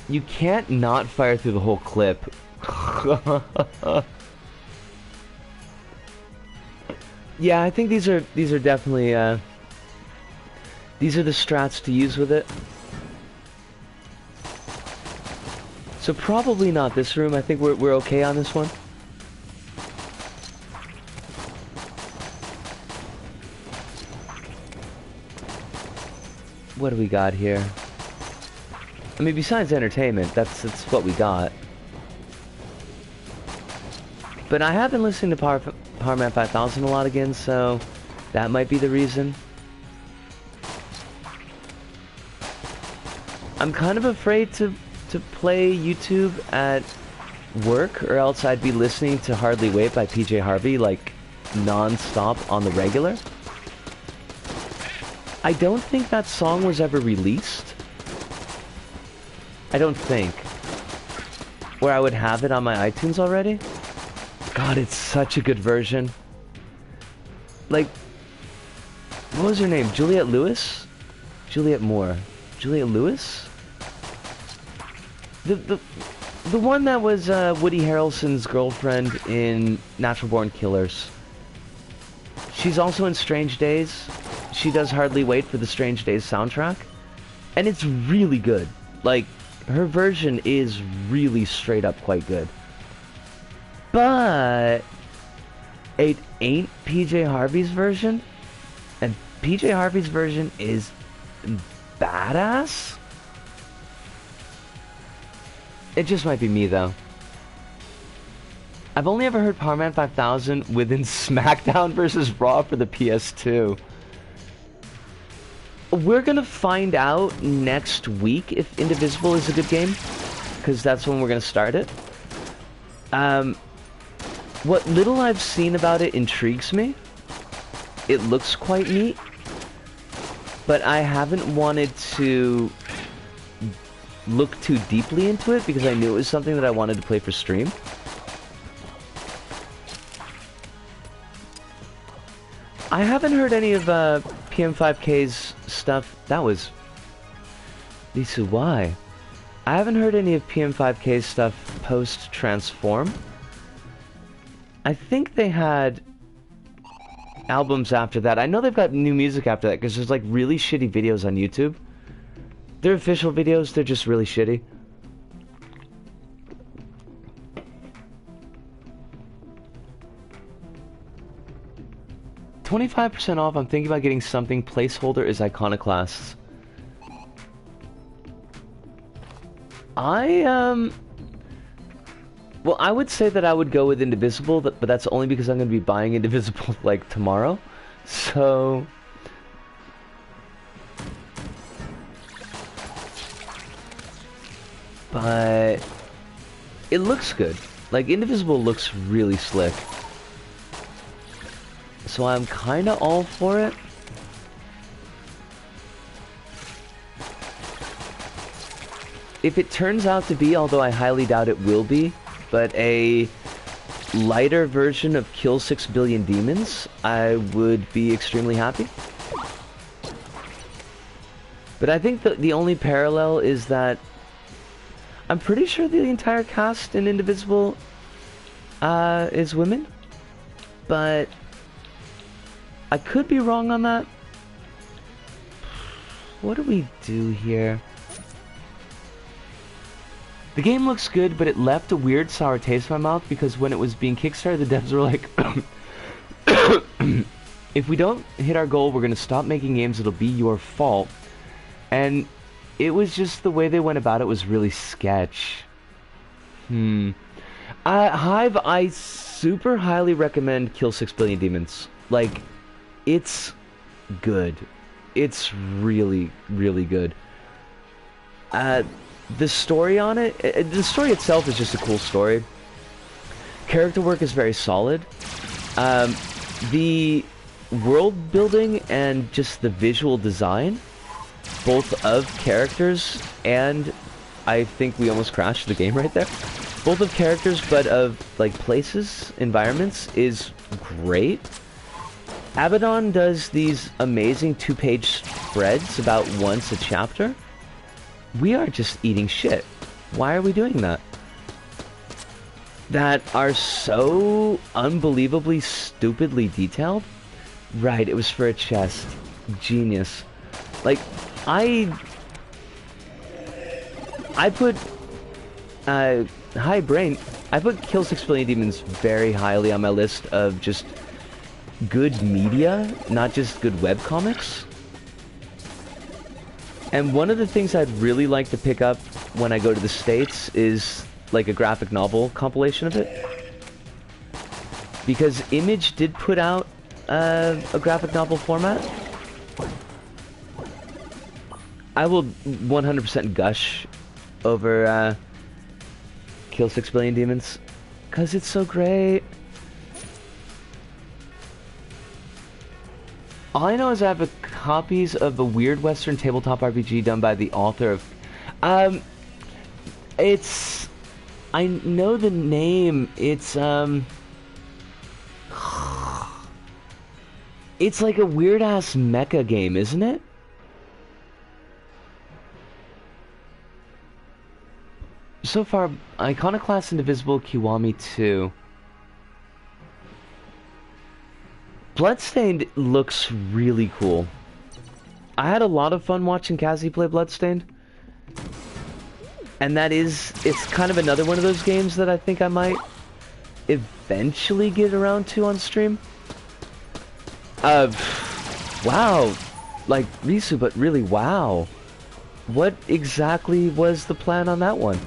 You can't not fire through the whole clip. Yeah, I think these are definitely these are the strats to use with it. So probably not this room. I think we're okay on this one. What do we got here? I mean, besides entertainment, that's what we got. But I have been listening to Power Man 5000 a lot again, so that might be the reason. I'm kind of afraid to play YouTube at work, or else I'd be listening to Hardly Wait by PJ Harvey, like, non-stop on the regular. I don't think that song was ever released. I don't think. Where I would have it on my iTunes already. God, it's such a good version. Like, what was her name? Juliette Lewis? Juliette Moore. Juliette Lewis? The one that was Woody Harrelson's girlfriend in Natural Born Killers. She's also in Strange Days. She does Hardly Wait for the Strange Days soundtrack. And it's really good. Like, her version is really straight up quite good. But it ain't PJ Harvey's version. And PJ Harvey's version is badass. It just might be me, though. I've only ever heard Power Man 5000 within SmackDown vs. Raw for the PS2. We're gonna find out next week if Indivisible is a good game, because that's when we're gonna start it. What little I've seen about it intrigues me. It looks quite neat, but I haven't wanted to look too deeply into it because I knew it was something that I wanted to play for stream. I haven't heard any of PM5K's stuff. That was... Lisu, why? I haven't heard any of PM5K's stuff post-Transform. I think they had albums after that. I know they've got new music after that because there's like really shitty videos on YouTube. They're official videos, they're just really shitty. $25% off. I'm thinking about getting something. Placeholder is Iconoclasts. Well, I would say that I would go with Indivisible, but that's only because I'm going to be buying Indivisible, like, tomorrow. So... But... It looks good. Like, Indivisible looks really slick. So I'm kinda all for it. If it turns out to be, although I highly doubt it will be, but a lighter version of Kill 6 Billion Demons, I would be extremely happy. But I think the only parallel is that I'm pretty sure the entire cast in Indivisible is women, but I could be wrong on that. What do we do here? The game looks good, but it left a weird sour taste in my mouth because when it was being kickstarted, the devs were like, if we don't hit our goal, we're going to stop making games, it'll be your fault. And it was just the way they went about it was really sketch. Hive, I super highly recommend Kill 6 Billion Demons. Like, it's good. It's really, really good. The story on it, the story itself is just a cool story. Character work is very solid. The world building and just the visual design, both of characters and I think we almost crashed the game right there. Both of characters, but of like places, environments, is great. Abaddon does these amazing 2-page spreads about once a chapter. We are just eating shit. Why are we doing that? That are so unbelievably stupidly detailed? Right, it was for a chest. Genius. Like, I put High Brain, I put Kill 6 Billion Demons very highly on my list of just good media, not just good webcomics. And one of the things I'd really like to pick up when I go to the States is like a graphic novel compilation of it. Because Image did put out a graphic novel format. I will 100% gush over Kill 6 Billion Demons, because it's so great. All I know is I have copies of a weird Western tabletop RPG done by the author of... it's... I know the name. It's, it's like a weird-ass mecha game, isn't it? So far, Iconoclast, Indivisible, Kiwami 2. Bloodstained looks really cool. I had a lot of fun watching Cassie play Bloodstained. And it's kind of another one of those games that I think I might eventually get around to on stream. Wow. Like, Risu, but really, wow. What exactly was the plan on that one?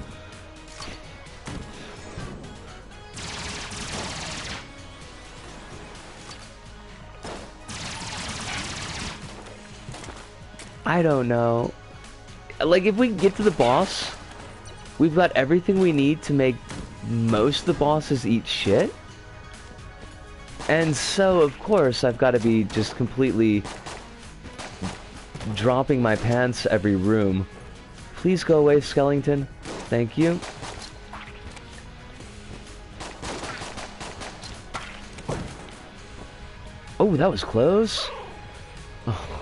I don't know. Like, if we get to the boss, we've got everything we need to make most of the bosses eat shit. And so, of course, I've got to be just completely dropping my pants every room. Please go away, Skellington. Thank you. Oh, that was close. Oh.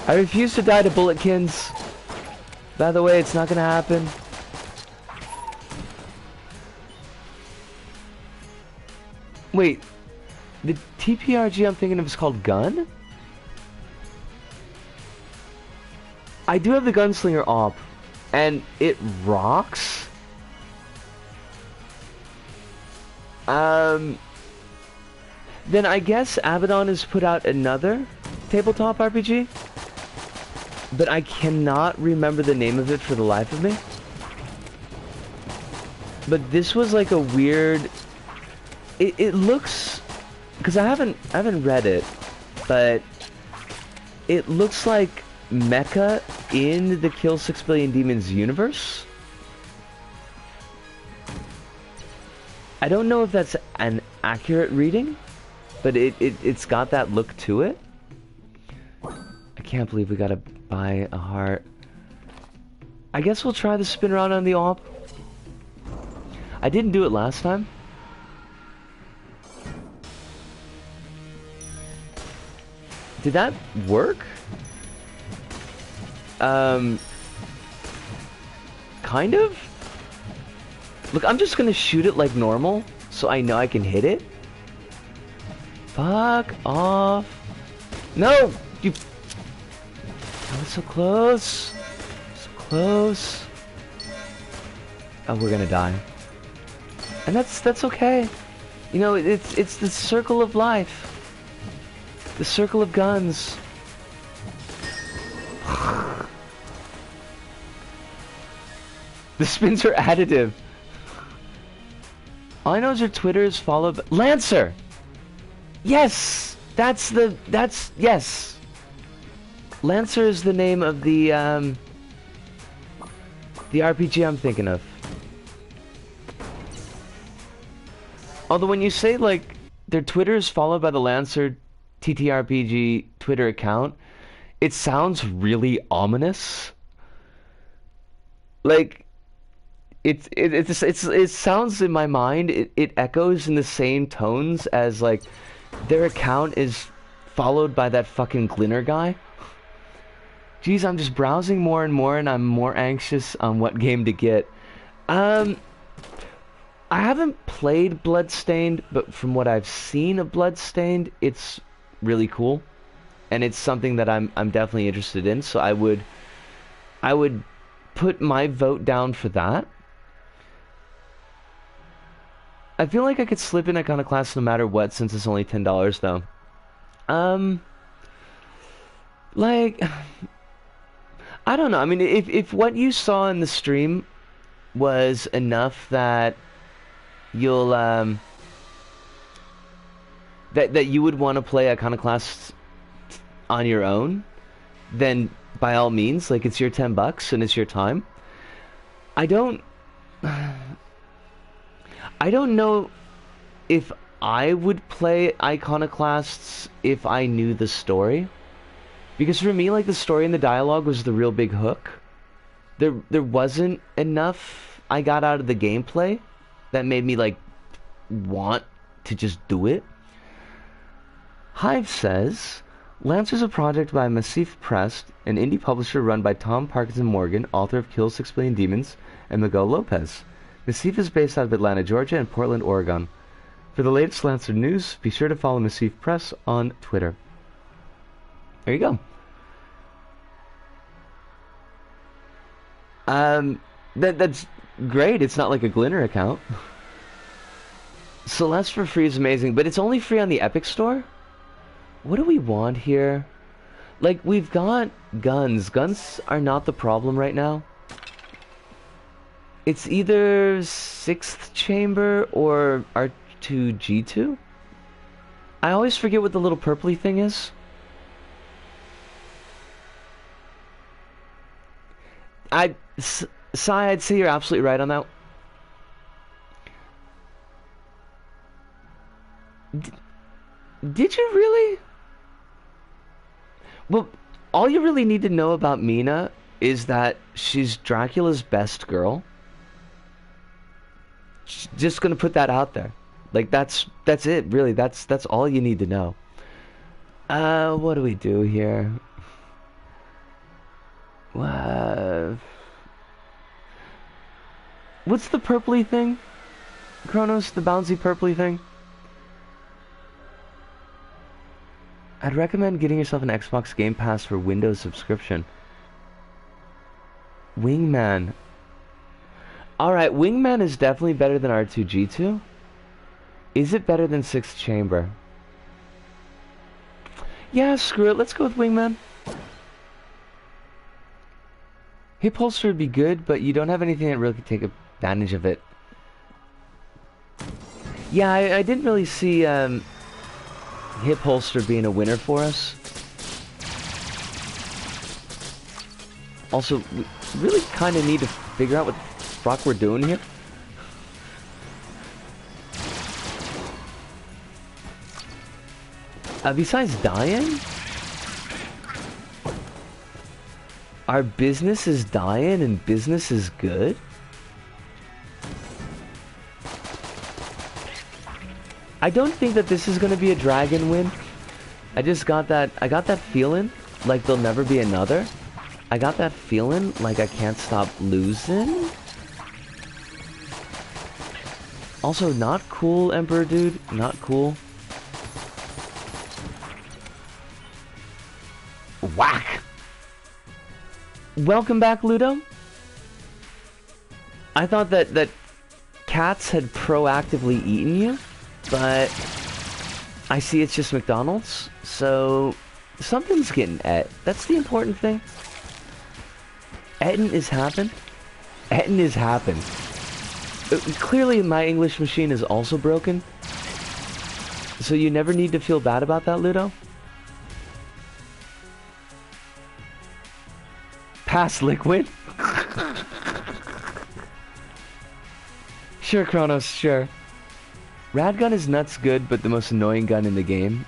I refuse to die to bulletkins. By the way, it's not gonna happen. Wait, the TPRG I'm thinking of is called Gun? I do have the Gunslinger op, and it rocks. Then I guess Abaddon has put out another tabletop RPG, but I cannot remember the name of it for the life of me. But this was like a weird... It looks... Because I haven't read it, but it looks like mecha in the Kill 6 Billion Demons universe. I don't know if that's an accurate reading, but it's got that look to it. I can't believe we gotta buy a heart. I guess we'll try the spin around on the op. I didn't do it last time. Did that work? Kind of? Look, I'm just gonna shoot it like normal, so I know I can hit it. Fuck off. No! You... Oh, it's so close. So close. Oh, we're gonna die. And that's okay. You know, it's the circle of life. The circle of guns. The spins are additive. All I know is your Twitter is followed by... Lancer! Yes! Yes! Lancer is the name of the RPG I'm thinking of. Although when you say, like, their Twitter is followed by the Lancer TTRPG Twitter account, it sounds really ominous. Like, it sounds in my mind, it echoes in the same tones as, like, their account is followed by that fucking Glinner guy. Geez, I'm just browsing more and more, and I'm more anxious on what game to get. I haven't played Bloodstained, but from what I've seen of Bloodstained, it's really cool, and it's something that I'm definitely interested in. So I would put my vote down for that. I feel like I could slip in Iconoclast no matter what, since it's only $10 though. Like, I don't know. I mean, if what you saw in the stream was enough that you'll that you would want to play Iconoclast on your own, then by all means, like, it's your $10 and it's your time. I don't know if I would play Iconoclasts if I knew the story. Because for me, like, the story and the dialogue was the real big hook. There wasn't enough I got out of the gameplay that made me, like, want to just do it. Hive says, Lancer's a project by Massif Press, an indie publisher run by Tom Parkinson Morgan, author of Kill 6 Billion Demons, and Miguel Lopez. Massif is based out of Atlanta, Georgia, and Portland, Oregon. For the latest Lancer news, be sure to follow Massif Press on Twitter. There you go. That's great. It's not like a Glinner account. Celeste for free is amazing, but it's only free on the Epic Store? What do we want here? Like, we've got guns. Guns are not the problem right now. It's either 6th Chamber or R2-G2? I always forget what the little purpley thing is. I'd say you're absolutely right on that. Did you really? Well, all you really need to know about Mina is that she's Dracula's best girl. Just gonna put that out there. Like, that's it, really. That's all you need to know. What do we do here? What's the purpley thing? Kronos, the bouncy purpley thing? I'd recommend getting yourself an Xbox Game Pass for Windows subscription. Wingman. Alright, Wingman is definitely better than R2-G2. Is it better than 6th Chamber? Yeah, screw it. Let's go with Wingman. Hip holster would be good, but you don't have anything that really could take advantage of it. Yeah, I didn't really see hip holster being a winner for us. Also, we really kind of need to figure out what the fuck we're doing here. Besides dying? Our business is dying and business is good? I don't think that this is going to be a dragon win. I got that feeling like there'll never be another. I got that feeling like I can't stop losing. Also, not cool, Emperor dude. Not cool. Whack! Welcome back, Ludo. I thought that cats had proactively eaten you, but I see it's just McDonald's, so something's getting et. That's the important thing. Eating is happened. Eating is happened. Clearly, my English machine is also broken, so you never need to feel bad about that, Ludo. Pass liquid. Sure, Kronos, sure. Rad gun is nuts good, but the most annoying gun in the game.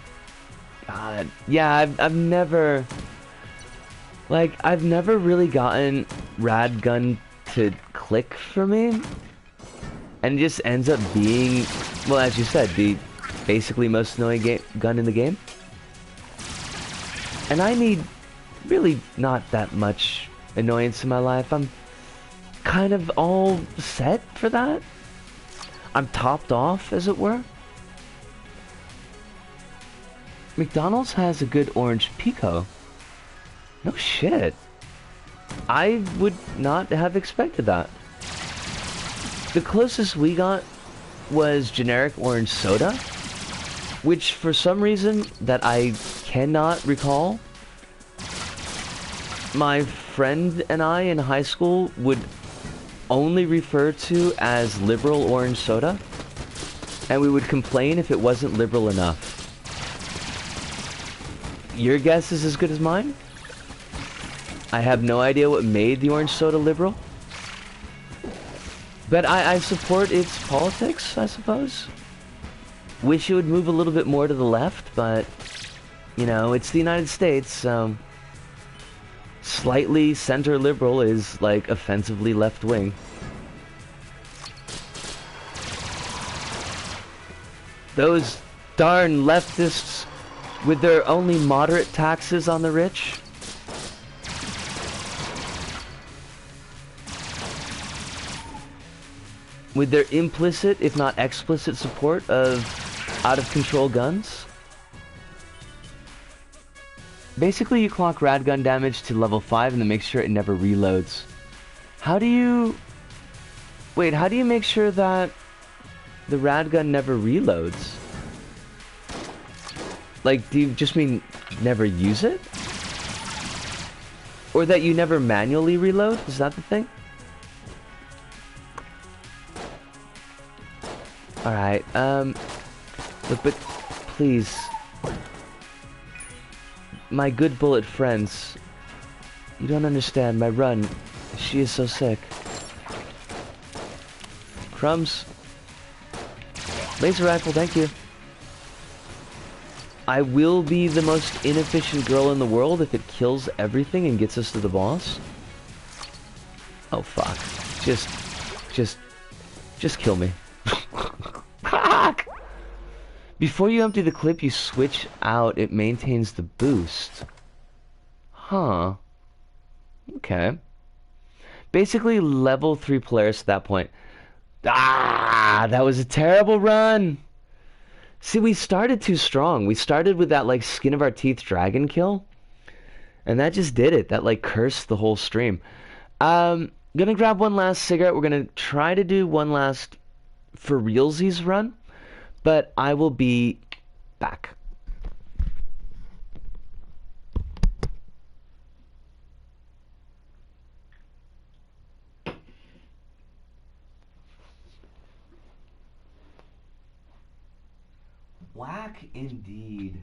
God, yeah, I've never... Like, I've never really gotten rad gun to click for me. And it just ends up being, well, as you said, the basically most annoying gun in the game. And I need really not that much annoyance in my life. I'm kind of all set for that. I'm topped off, as it were. McDonald's has a good orange pico. No shit. I would not have expected that. The closest we got was generic orange soda, which for some reason that I cannot recall, my friend and I in high school would only refer to as liberal orange soda, and we would complain if it wasn't liberal enough. Your guess is as good as mine? I have no idea what made the orange soda liberal. But I support its politics, I suppose. Wish it would move a little bit more to the left, but, you know, it's the United States, so... Slightly center liberal is, like, offensively left-wing. Those darn leftists with their only moderate taxes on the rich. With their implicit, if not explicit, support of out-of-control guns. Basically, you clock rad gun damage to level 5 and then make sure it never reloads. How do you... Wait, how do you make sure that the rad gun never reloads? Like, do you just mean never use it? Or that you never manually reload? Is that the thing? Alright, but please, my good bullet friends, you don't understand, my run, she is so sick. Crumbs. Laser rifle, thank you. I will be the most inefficient girl in the world if it kills everything and gets us to the boss. Oh fuck. Just kill me. Before you empty the clip, you switch out. It maintains the boost. Huh. Okay. Basically, level 3 Polaris at that point. Ah, that was a terrible run. See, we started too strong. We started with that, like, skin of our teeth dragon kill. And that just did it. That, like, cursed the whole stream. Gonna grab one last cigarette. We're gonna try to do one last for realsies run. But I will be back. Whack indeed.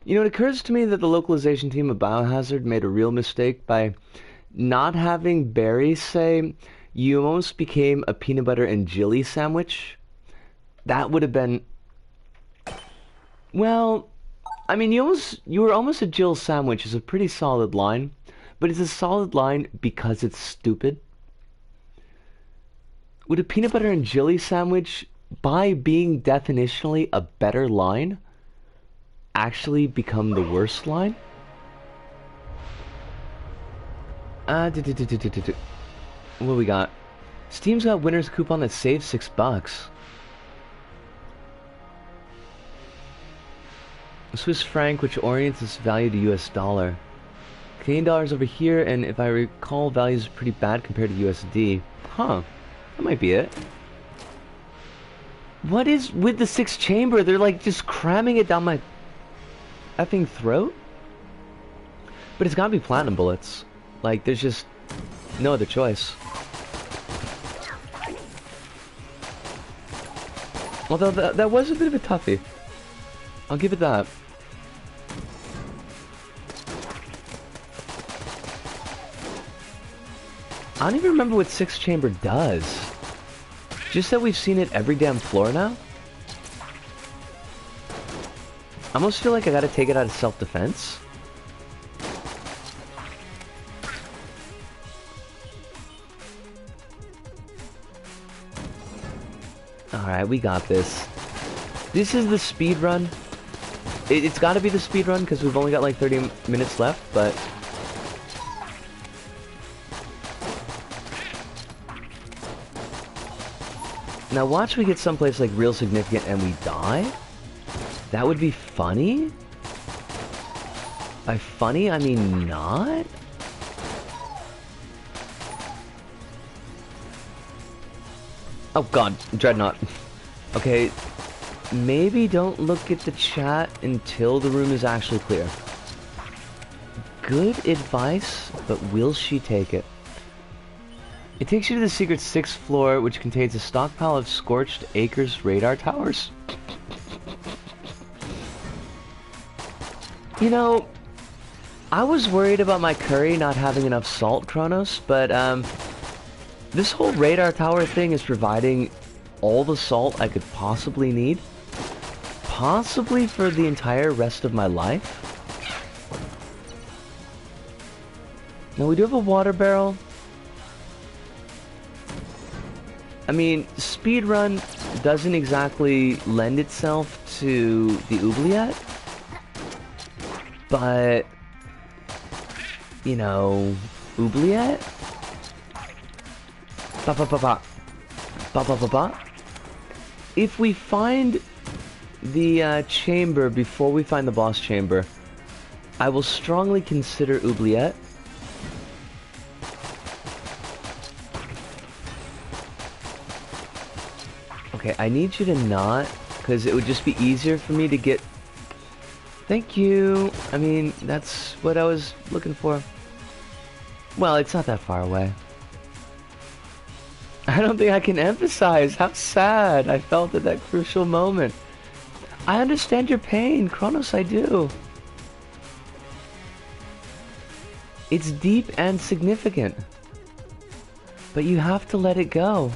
You know, it occurs to me that the localization team of Biohazard made a real mistake by not having Barry say, you almost became a peanut butter and jelly sandwich. That would have been... Well, I mean, you were almost a Jill sandwich is a pretty solid line, but it's a solid line because it's stupid. Would a peanut butter and jelly sandwich, by being definitionally a better line, actually become the worst line? What do we got? Steam's got winner's coupon that saves $6. Swiss franc, which orients its value to US dollar. Canadian dollar's over here, and if I recall, value is pretty bad compared to USD. Huh. That might be it. What is with the 6th chamber? They're like just cramming it down my effing throat? But it's gotta be platinum bullets. Like, there's just no other choice. Although that was a bit of a toughie. I'll give it that. I don't even remember what 6th chamber does. Just that we've seen it every damn floor now? I almost feel like I gotta take it out of self-defense. Alright, we got this. This is the speed run. It's gotta be the speed run because we've only got like 30 minutes left, but... Now watch we get someplace like real significant and we die? That would be funny? By funny, I mean not? Oh god, Dreadnought. Okay, maybe don't look at the chat until the room is actually clear. Good advice, but will she take it? It takes you to the secret 6th floor, which contains a stockpile of scorched acres radar towers. You know, I was worried about my curry not having enough salt, Kronos, but this whole radar tower thing is providing all the salt I could possibly need. Possibly for the entire rest of my life. Now we do have a water barrel. I mean, speedrun doesn't exactly lend itself to the oubliette, but, you know, oubliette? If we find the chamber before we find the boss chamber, I will strongly consider oubliette. Okay, I need you to not, because it would just be easier for me to get... Thank you! I mean, that's what I was looking for. Well, it's not that far away. I don't think I can emphasize how sad I felt at that crucial moment. I understand your pain, Kronos, I do. It's deep and significant. But you have to let it go.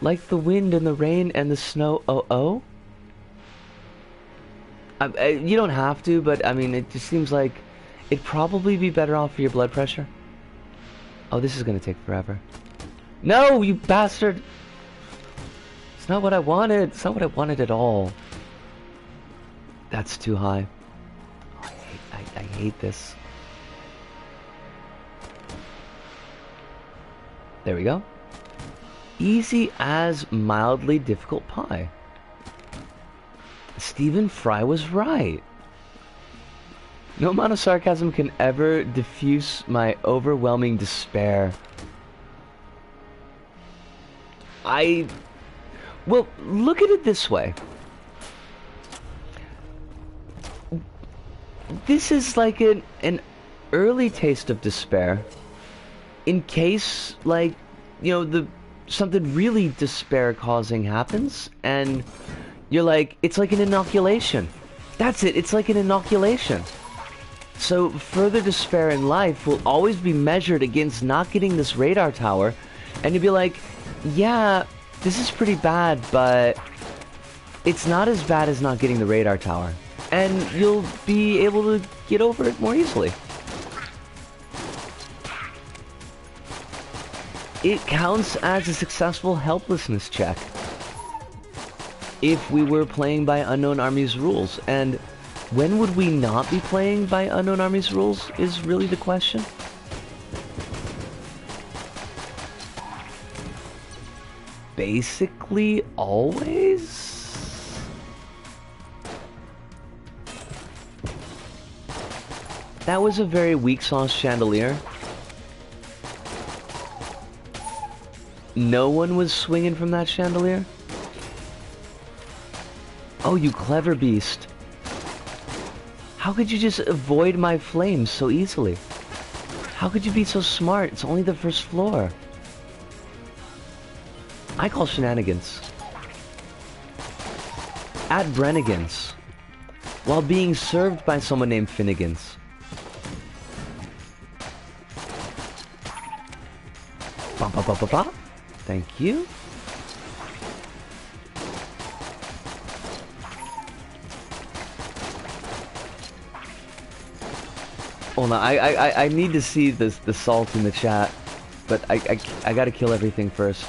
Like the wind and the rain and the snow, oh? You don't have to, but I mean, it just seems like it'd probably be better off for your blood pressure. Oh, this is gonna take forever. No, you bastard! It's not what I wanted. It's not what I wanted at all. That's too high. Oh, I hate this. There we go. Easy as mildly difficult pie. Stephen Fry was right. No amount of sarcasm can ever diffuse my overwhelming despair. Well, look at it this way. This is like an early taste of despair. In case, like, you know, something really despair-causing happens, and you're like, it's like an inoculation. That's it. It's like an inoculation. So further despair in life will always be measured against not getting this radar tower, and you'll be like, yeah, this is pretty bad, but it's not as bad as not getting the radar tower. And you'll be able to get over it more easily. It counts as a successful helplessness check if we were playing by Unknown Armies rules. And when would we not be playing by Unknown Armies rules is really the question. Basically always? That was a very weak sauce chandelier. No one was swinging from that chandelier? Oh, you clever beast. How could you just avoid my flames so easily? How could you be so smart? It's only the first floor. I call shenanigans. At Brennigans. While being served by someone named Finnegans. Ba ba ba ba ba. Thank you. Hold on, I need to see the salt in the chat, but I gotta kill everything first.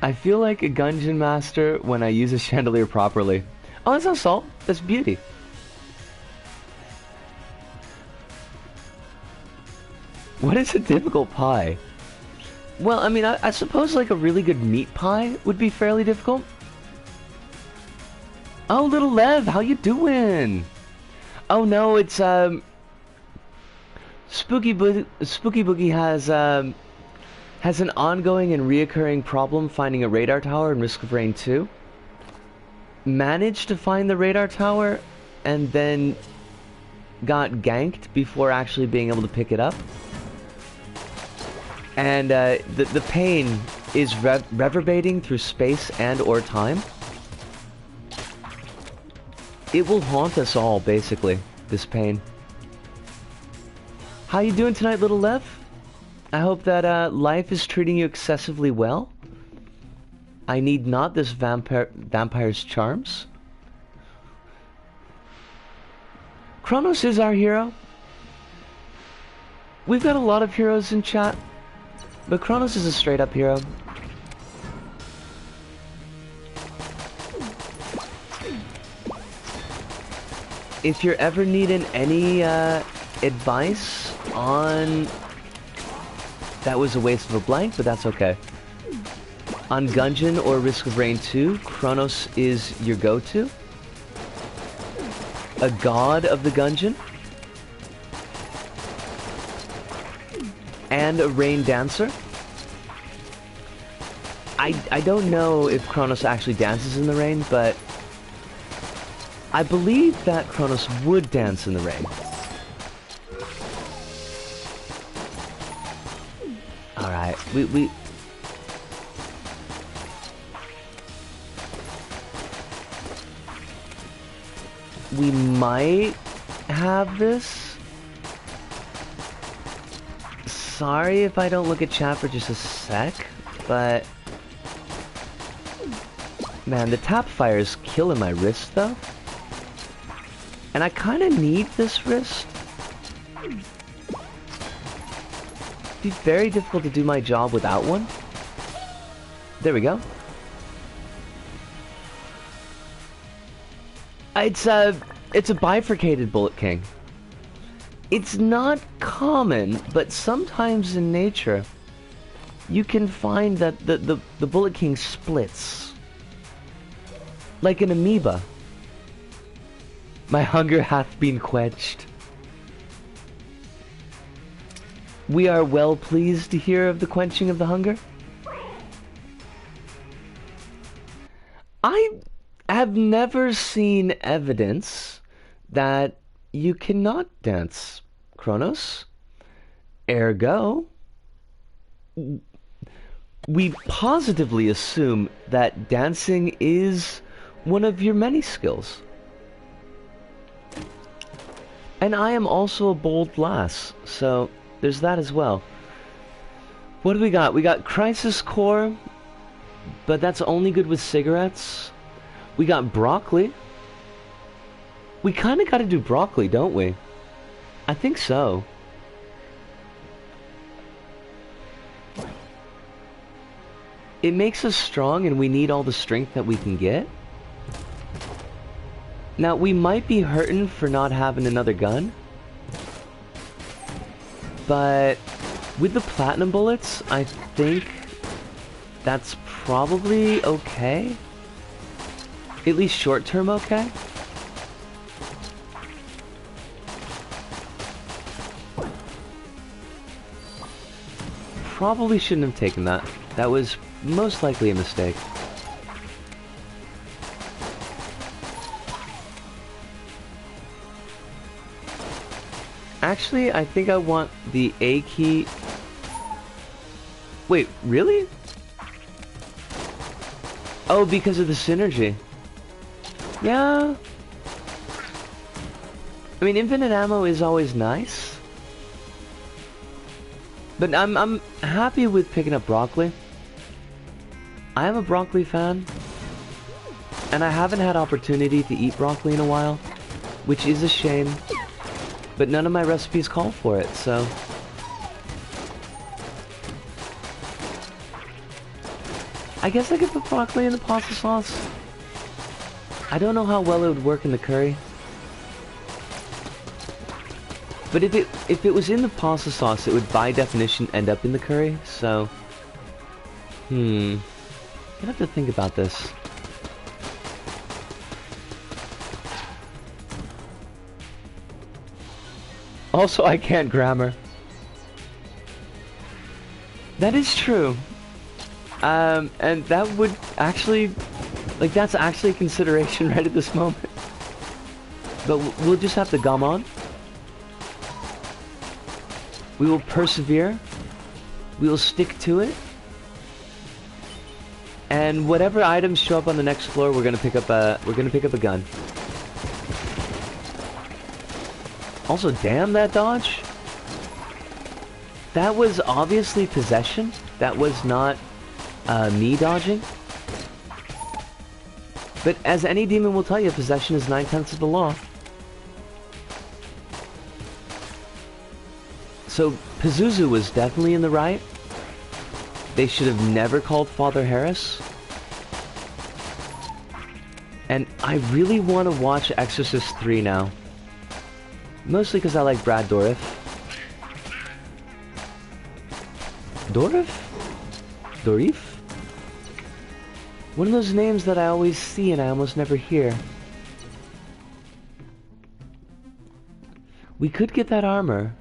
I feel like a Gungeon master when I use a chandelier properly. Oh, that's not salt, that's beauty. What is a difficult pie? Well, I mean, I suppose like a really good meat pie would be fairly difficult. Oh, little Lev, how you doing? Oh no, it's Spooky Boogie has an ongoing and reoccurring problem finding a radar tower in Risk of Rain 2. Managed to find the radar tower and then got ganked before actually being able to pick it up. And the pain is reverberating through space and or time. It will haunt us all, basically, this pain. How you doing tonight, little Lev? I hope that life is treating you excessively well. I need not this vampire's charms. Kronos is our hero. We've got a lot of heroes in chat, but Kronos is a straight-up hero. If you're ever needing any advice on... That was a waste of a blank, but that's okay. On Gungeon or Risk of Rain 2, Kronos is your go-to. A god of the Gungeon. And a rain dancer. I don't know if Kronos actually dances in the rain, but I believe that Kronos would dance in the rain. Alright, we might have this. Sorry if I don't look at chat for just a sec, but man, the tap fire is killing my wrist though. And I kind of need this wrist. It'd be very difficult to do my job without one. There we go. It's a bifurcated Bullet King. It's not common, but sometimes in nature, you can find that the Bullet King splits. Like an amoeba. My hunger hath been quenched. We are well pleased to hear of the quenching of the hunger. I have never seen evidence that you cannot dance, Kronos. Ergo, we positively assume that dancing is one of your many skills. And I am also a bold lass, so there's that as well. What do we got? We got Crisis Core, but that's only good with cigarettes. We got broccoli. We kind of got to do broccoli, don't we? I think so. It makes us strong and we need all the strength that we can get. Now, we might be hurting for not having another gun. But with the platinum bullets, I think that's probably okay. At least short term okay. Probably shouldn't have taken that. That was most likely a mistake. Actually, I think I want the A key. Wait, really? Oh, because of the synergy. Yeah. I mean, infinite ammo is always nice. But I'm happy with picking up broccoli. I am a broccoli fan. And I haven't had opportunity to eat broccoli in a while, which is a shame. But none of my recipes call for it, so... I guess I could put broccoli in the pasta sauce. I don't know how well it would work in the curry. But if it was in the pasta sauce, it would by definition end up in the curry, so... I'd have to think about this. Also, I can't grammar. That is true. And that would actually... Like, that's actually a consideration right at this moment. But we'll just have to gum on. We will persevere. We will stick to it. And whatever items show up on the next floor, we're gonna pick up a gun. Also, damn that dodge. That was obviously possession. That was not me dodging. But as any demon will tell you, possession is 9/10 of the law. So, Pazuzu was definitely in the right. They should have never called Father Harris. And I really want to watch Exorcist 3 now. Mostly because I like Brad Dourif. Dourif? Dourif? One of those names that I always see and I almost never hear. We could get that armor.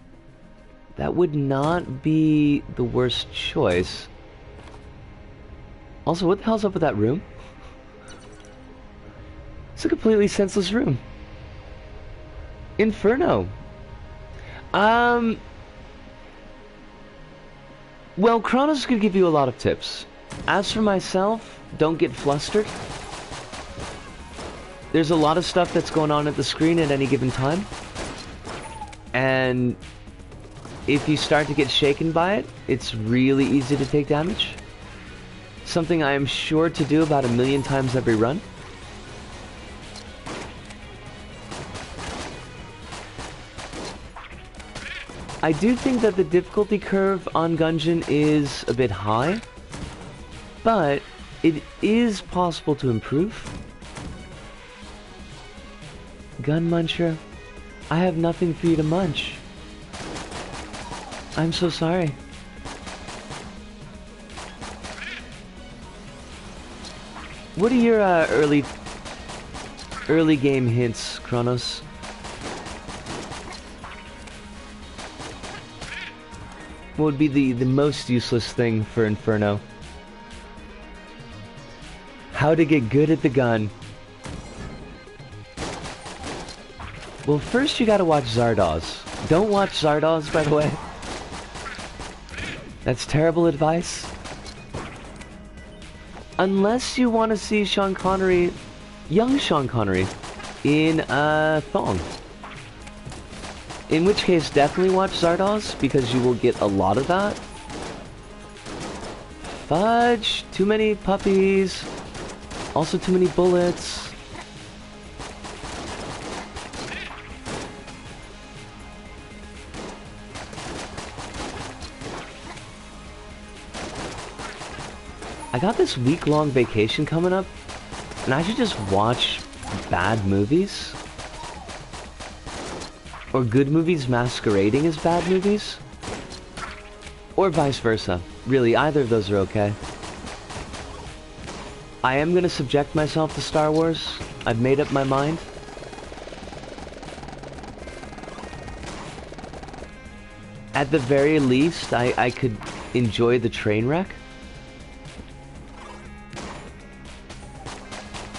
That would not be the worst choice. Also, what the hell's up with that room? It's a completely senseless room. Inferno. Well, Kronos could give you a lot of tips. As for myself, don't get flustered. There's a lot of stuff that's going on at the screen at any given time. And if you start to get shaken by it, it's really easy to take damage. Something I am sure to do about 1,000,000 times every run. I do think that the difficulty curve on Gungeon is a bit high, but it is possible to improve. Gun Muncher, I have nothing for you to munch. I'm so sorry. What are your early game hints, Kronos? What would be the most useless thing for Inferno? How to get good at the gun. Well, first you gotta watch Zardoz. Don't watch Zardoz, by the way. That's terrible advice. Unless you want to see Sean Connery, young Sean Connery, in a thong. In which case, definitely watch Zardoz, because you will get a lot of that. Fudge! Too many puppies. Also too many bullets. I got this week-long vacation coming up, and I should just watch bad movies. Or good movies masquerading as bad movies. Or vice versa. Really, either of those are okay. I am gonna subject myself to Star Wars. I've made up my mind. At the very least, I could enjoy the train wreck.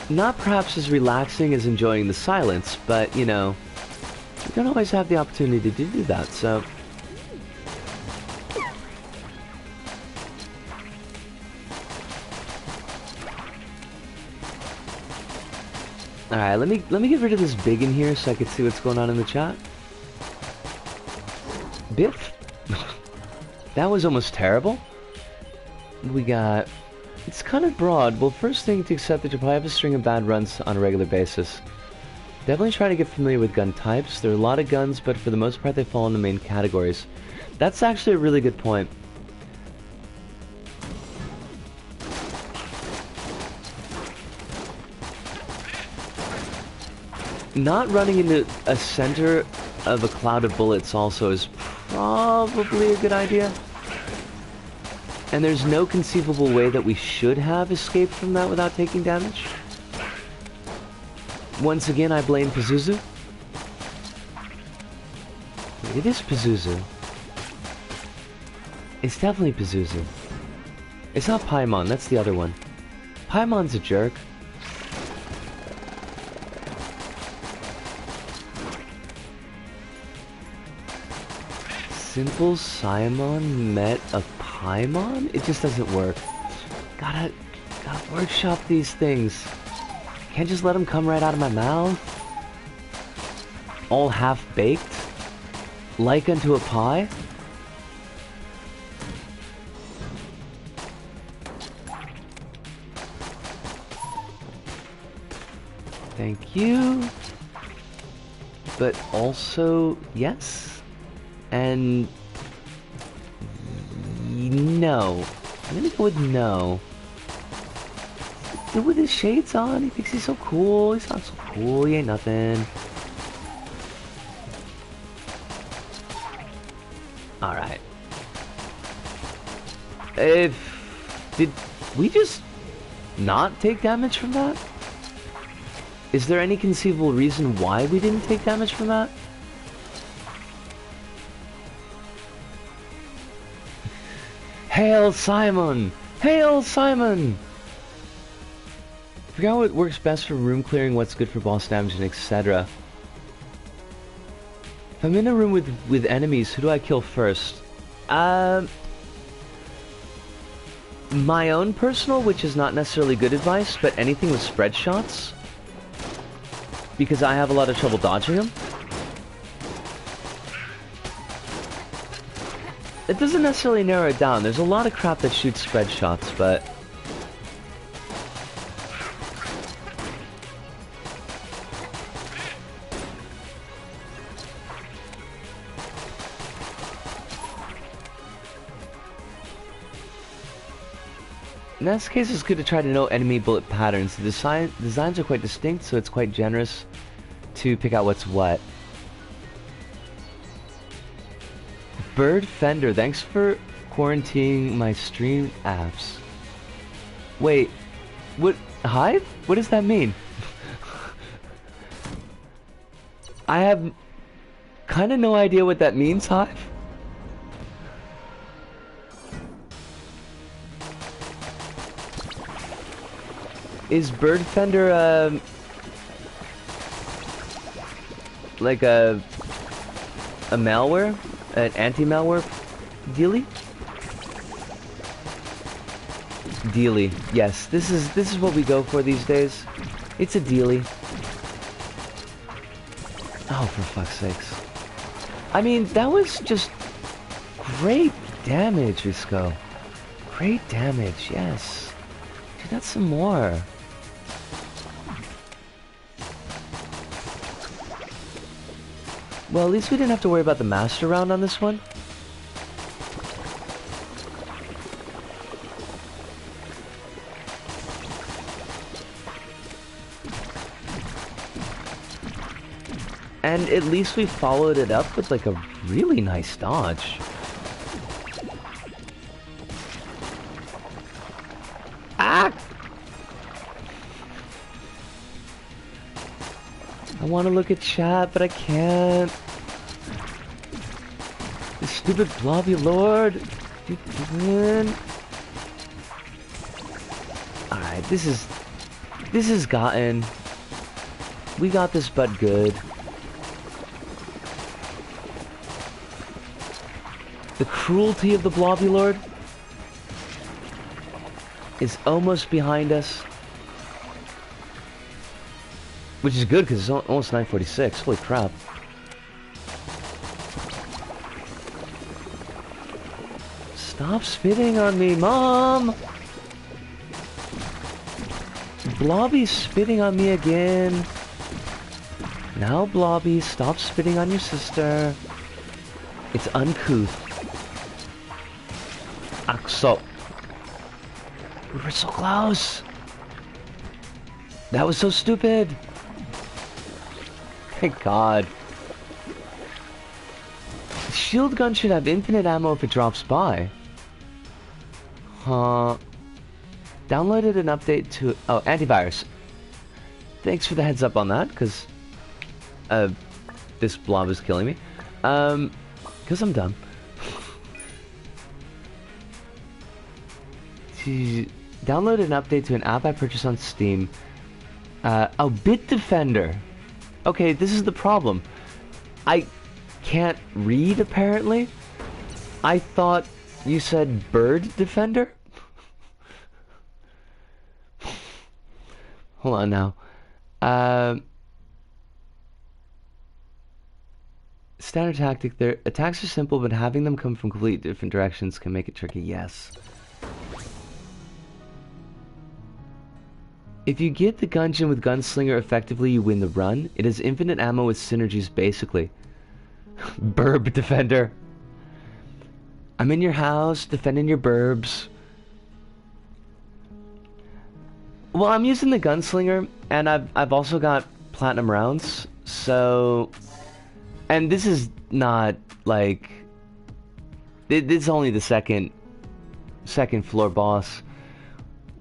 Not perhaps as relaxing as enjoying the silence, but, you know, you don't always have the opportunity to do that, so... Alright, let me get rid of this big in here so I can see what's going on in the chat. Biff? That was almost terrible. We got... It's kind of broad. Well, first thing to accept that you'll probably have a string of bad runs on a regular basis. Definitely try to get familiar with gun types. There are a lot of guns, but for the most part they fall in the main categories. That's actually a really good point. Not running into a center of a cloud of bullets also is probably a good idea. And there's no conceivable way that we should have escaped from that without taking damage. Once again, I blame Pazuzu. It is Pazuzu. It's definitely Pazuzu. It's not Paimon, that's the other one. Paimon's a jerk. Simple Simon met a Paimon? It just doesn't work. Gotta workshop these things. Can't just let them come right out of my mouth. All half-baked? Like unto a pie? Thank you. But also, yes. And... no. I'm gonna go with no. Dude with his shades on, he thinks he's so cool. He's not so cool, he ain't nothing. Alright. Did we just not take damage from that? Is there any conceivable reason why we didn't take damage from that? Hail Simon! Hail Simon! I forgot what works best for room clearing, what's good for boss damage, and etc. If I'm in a room with enemies, who do I kill first? My own personal, which is not necessarily good advice, but anything with spread shots. Because I have a lot of trouble dodging them. It doesn't necessarily narrow it down. There's a lot of crap that shoots spread shots, but... in this case, it's good to try to know enemy bullet patterns. The designs are quite distinct, so it's quite generous to pick out what's what. Bird Fender, thanks for quarantining my stream apps. Wait, what? Hive? What does that mean? I have kind of no idea what that means, Hive. Is Bird Fender like a malware? An anti-malware dealie? Dealy. Yes, this is what we go for these days. It's a dealy. Oh, for fuck's sakes. I mean, that was just great damage, Risco. Great damage, yes. Do that some more. Well, at least we didn't have to worry about the master round on this one. And at least we followed it up with like a really nice dodge. Ah! I want to look at chat, but I can't. This stupid blobby lord. Alright, this is gotten. We got this, but good. The cruelty of the blobby lord is almost behind us. Which is good, because it's almost 9:46. Holy crap. Stop spitting on me, Mom! Blobby's spitting on me again. Now, Blobby, stop spitting on your sister. It's uncouth. Axel. We were so close. That was so stupid. Thank God. The shield gun should have infinite ammo if it drops by. Huh. Downloaded an update to... Oh, antivirus. Thanks for the heads up on that, because... this blob is killing me. Because I'm dumb. Downloaded an update to an app I purchased on Steam. Oh, Bitdefender. Okay, this is the problem. I can't read, apparently. I thought you said Bird Defender? Hold on now. Standard tactic. Their attacks are simple, but having them come from completely different directions can make it tricky. Yes. If you get the Gungeon with Gunslinger effectively, you win the run. It has infinite ammo with synergies, basically. Burb Defender. I'm in your house, defending your burbs. Well, I'm using the Gunslinger, and I've also got platinum rounds, so... And this is not, like... This is only the second floor boss.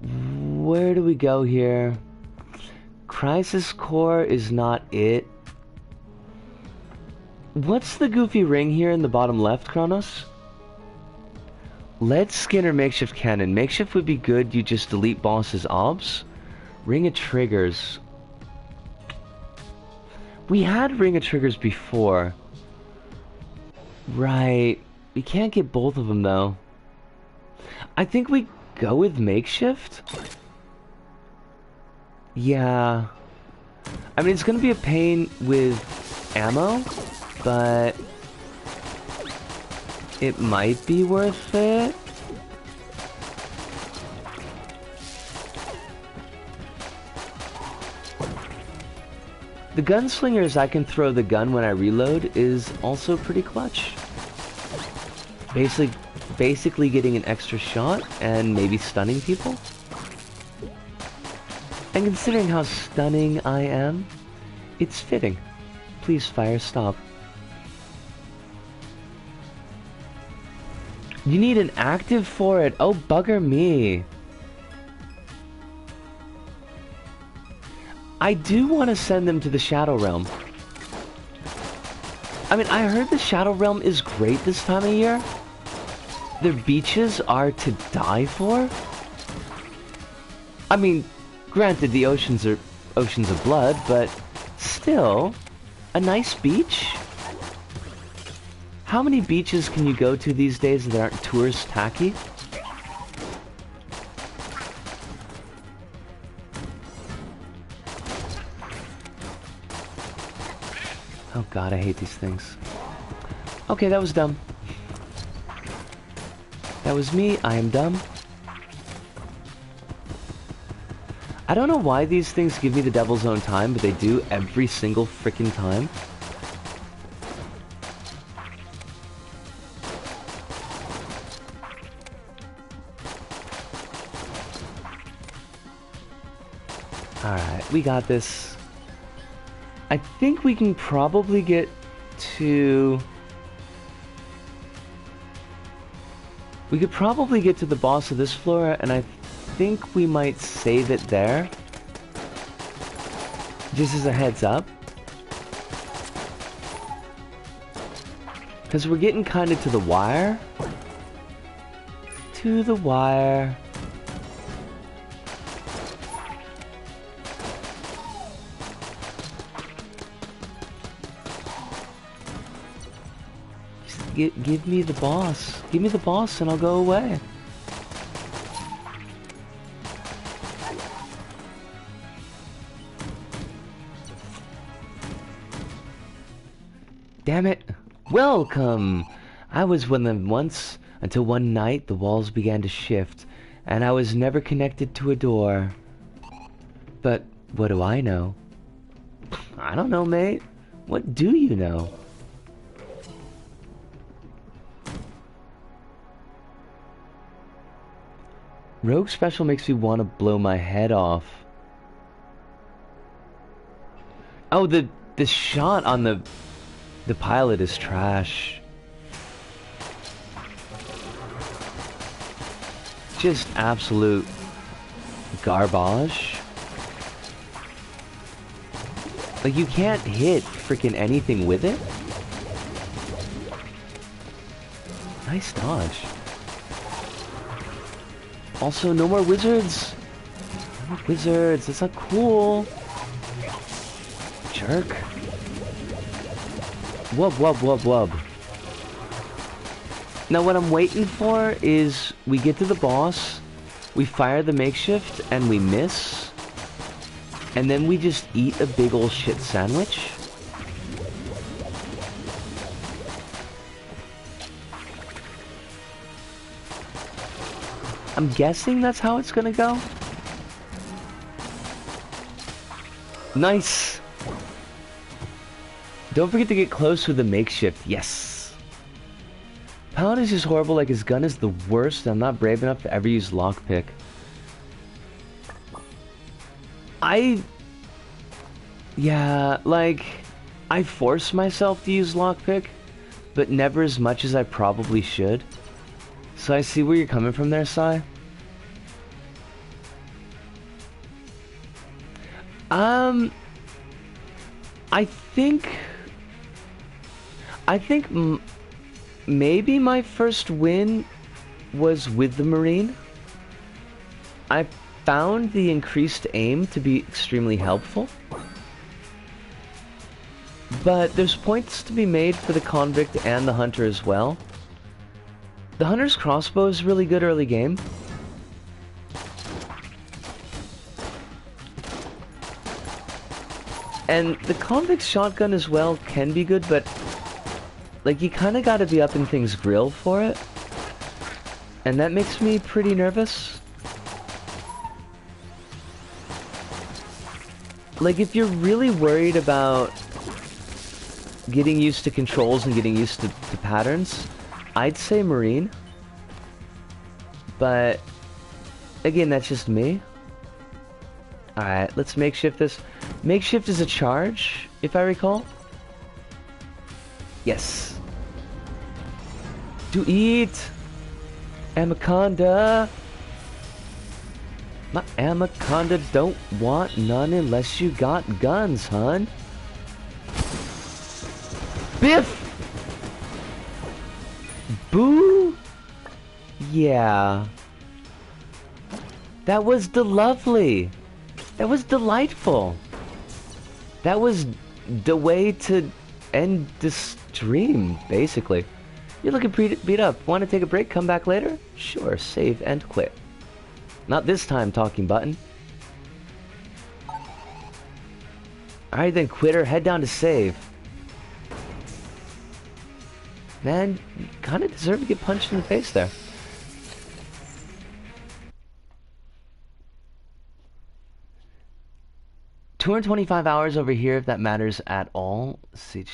Where do we go here? Crisis Core is not it. What's the goofy ring here in the bottom left, Kronos? Lead skin or makeshift cannon. Makeshift would be good, you just delete bosses' obs. Ring of triggers. We had ring of triggers before. Right. We can't get both of them though. I think we go with makeshift? Yeah. I mean, it's gonna be a pain with ammo, but it might be worth it. The gunslingers, I can throw the gun when I reload, is also pretty clutch. Basically getting an extra shot and maybe stunning people. And considering how stunning I am, it's fitting. Please fire stop. You need an active for it. Oh, bugger me. I do want to send them to the Shadow Realm. I mean, I heard the Shadow Realm is great this time of year. Their beaches are to die for. I mean, granted the oceans are oceans of blood, but still, a nice beach? How many beaches can you go to these days that aren't tourist tacky? Oh god, I hate these things. Okay, that was dumb. That was me. I am dumb. I don't know why these things give me the devil's own time, but they do every single freaking time. Alright, we got this. I think we can probably get to... We could probably get to the boss of this floor, and I think we might save it there. Just as a heads up. Because we're getting kind of to the wire. To the wire. Give me the boss. Give me the boss and I'll go away. Damn it. Welcome! I was one of them once, until one night the walls began to shift, and I was never connected to a door. But what do I know? I don't know, mate. What do you know? Rogue Special makes me want to blow my head off. Oh, the shot on the pilot is trash. Just absolute garbage. Like, you can't hit freaking anything with it. Nice dodge. Also, no more wizards. No more wizards. That's not cool. Jerk. Wub, wub, wub, wub. Now what I'm waiting for is we get to the boss, we fire the makeshift, and we miss. And then we just eat a big ol' shit sandwich. I'm guessing that's how it's gonna go. Nice! Don't forget to get close with the makeshift. Yes! Paladin is just horrible, like his gun is the worst, and I'm not brave enough to ever use lockpick. Yeah, like, I force myself to use lockpick, but never as much as I probably should. So I see where you're coming from there, Sai. I think maybe my first win was with the Marine. I found the increased aim to be extremely helpful. But there's points to be made for the Convict and the Hunter as well. The Hunter's crossbow is really good early game. And the Convict's shotgun as well can be good, but like, you kind of got to be up in things grill for it. And that makes me pretty nervous. Like, if you're really worried about getting used to controls and getting used to patterns, I'd say Marine. But again, that's just me. Alright, let's makeshift this. Makeshift is a charge, if I recall. Yes. To eat! Anaconda! My anaconda don't want none unless you got guns, hun. Biff! Boo! Yeah. That was lovely. That was delightful. That was the way to end the stream, basically. You're looking beat up. Want to take a break? Come back later? Sure, save and quit. Not this time, talking button. Alright then, quitter, head down to save. Man, you kind of deserve to get punched in the face there. $225 over here, if that matters at all. Let's see.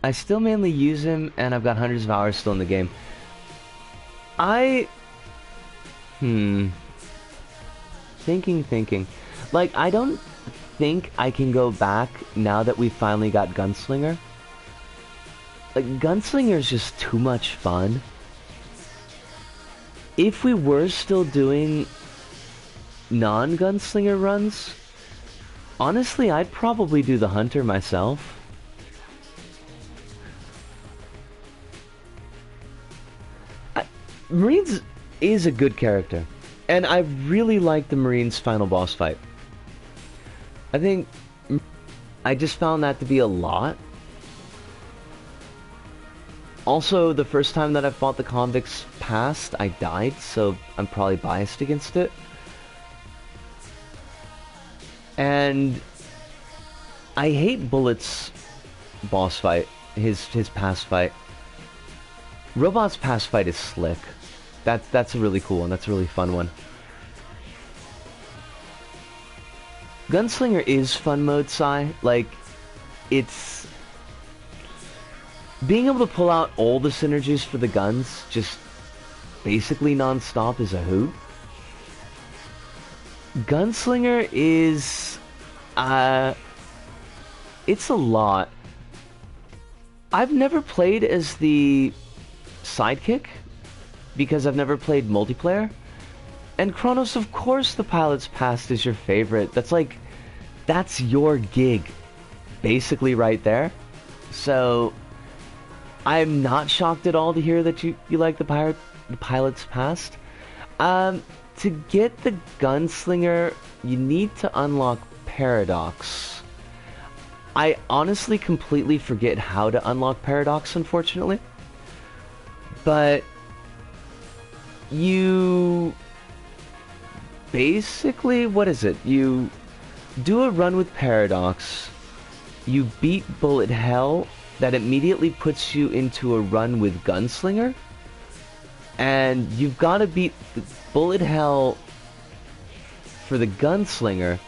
I still mainly use him, and I've got hundreds of hours still in the game. Thinking. Like, I don't think I can go back now that we finally got Gunslinger. Like, Gunslinger is just too much fun. If we were still doing non-Gunslinger runs, honestly, I'd probably do the Hunter myself. Marines is a good character, and I really like the Marines' final boss fight. I think I just found that to be a lot. Also, the first time that I fought the convicts past, I died, so I'm probably biased against it. And I hate Bullet's boss fight, his past fight. Robot's past fight is slick. That's a really cool one. That's a really fun one. Gunslinger is fun mode, Sai. Like, it's... being able to pull out all the synergies for the guns, just basically non-stop, is a hoot. Gunslinger is... it's a lot. I've never played as the sidekick, because I've never played multiplayer. And Kronos, of course the pilot's past is your favorite. That's your gig, basically right there. So, I'm not shocked at all to hear that you like the pilot's past. To get the Gunslinger, you need to unlock Paradox. I honestly completely forget how to unlock Paradox, unfortunately. But you basically, what is it? You do a run with Paradox, you beat Bullet Hell, that immediately puts you into a run with Gunslinger, and you've got to beat the Bullet Hell for the Gunslinger,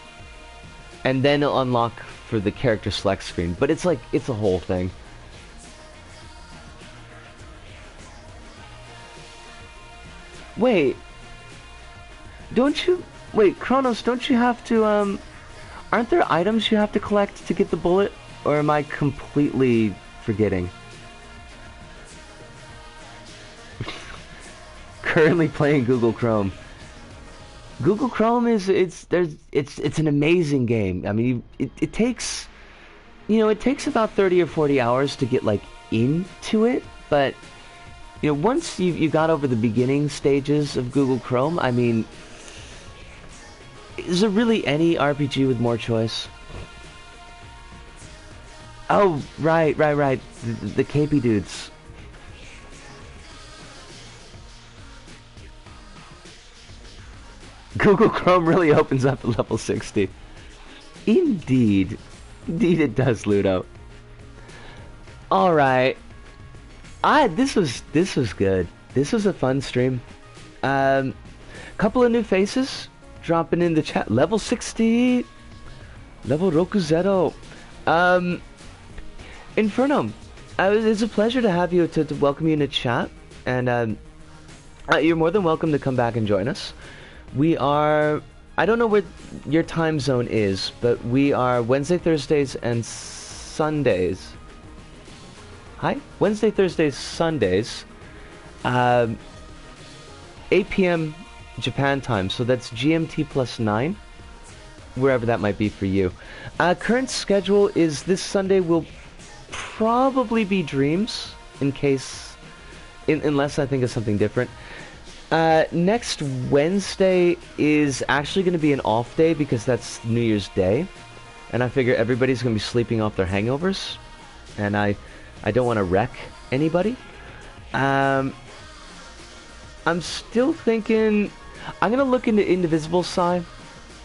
and then it'll unlock for the character select screen. But it's a whole thing. Wait, Kronos, don't you have to, aren't there items you have to collect to get the bullet? Or am I completely forgetting? Currently playing Google Chrome. Google Chrome it's an amazing game. I mean, it takes, it takes about 30 or 40 hours to get, like, into it, but... once you got over the beginning stages of Google Chrome, I mean, is there really any RPG with more choice? Oh, right. The KP dudes. Google Chrome really opens up at level 60. Indeed. Indeed it does, Ludo. Alright. This was good. This was a fun stream. Couple of new faces dropping in the chat. Level 60. Level Roku Zero. Inferno. It's a pleasure to have you, to welcome you in the chat. And you're more than welcome to come back and join us. We are... I don't know where your time zone is, but we are Wednesday, Thursdays, and Sundays. Hi? Wednesday, Thursdays, Sundays, 8 p.m. Japan time, so that's GMT plus 9, wherever that might be for you. Current schedule is this Sunday will probably be Dreams, unless I think of something different. Next Wednesday is actually going to be an off day because that's New Year's Day, and I figure everybody's going to be sleeping off their hangovers, and I don't want to wreck anybody. I'm still thinking... I'm going to look into Indivisible, Sai,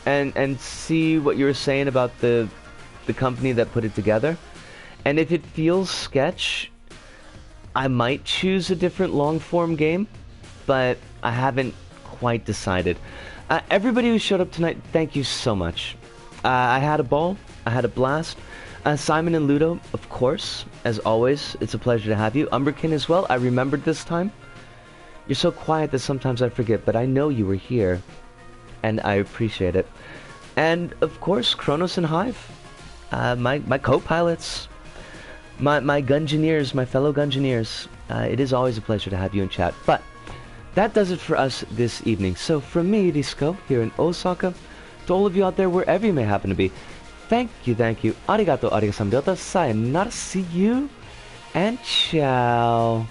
and see what you were saying about the the company that put it together. And if it feels sketch, I might choose a different long-form game, but I haven't quite decided. Everybody who showed up tonight, thank you so much. I had a ball. I had a blast. Simon and Ludo, of course, as always, it's a pleasure to have you. Umberkin as well, I remembered this time. You're so quiet that sometimes I forget, but I know you were here, and I appreciate it. And, of course, Kronos and Hive, my co-pilots, my Gungeoneers, my fellow Gungeoneers. It is always a pleasure to have you in chat. But that does it for us this evening. So from me, Risco, here in Osaka, to all of you out there, wherever you may happen to be, thank you, arigato, arigasamdota, sayonara, see you, and ciao.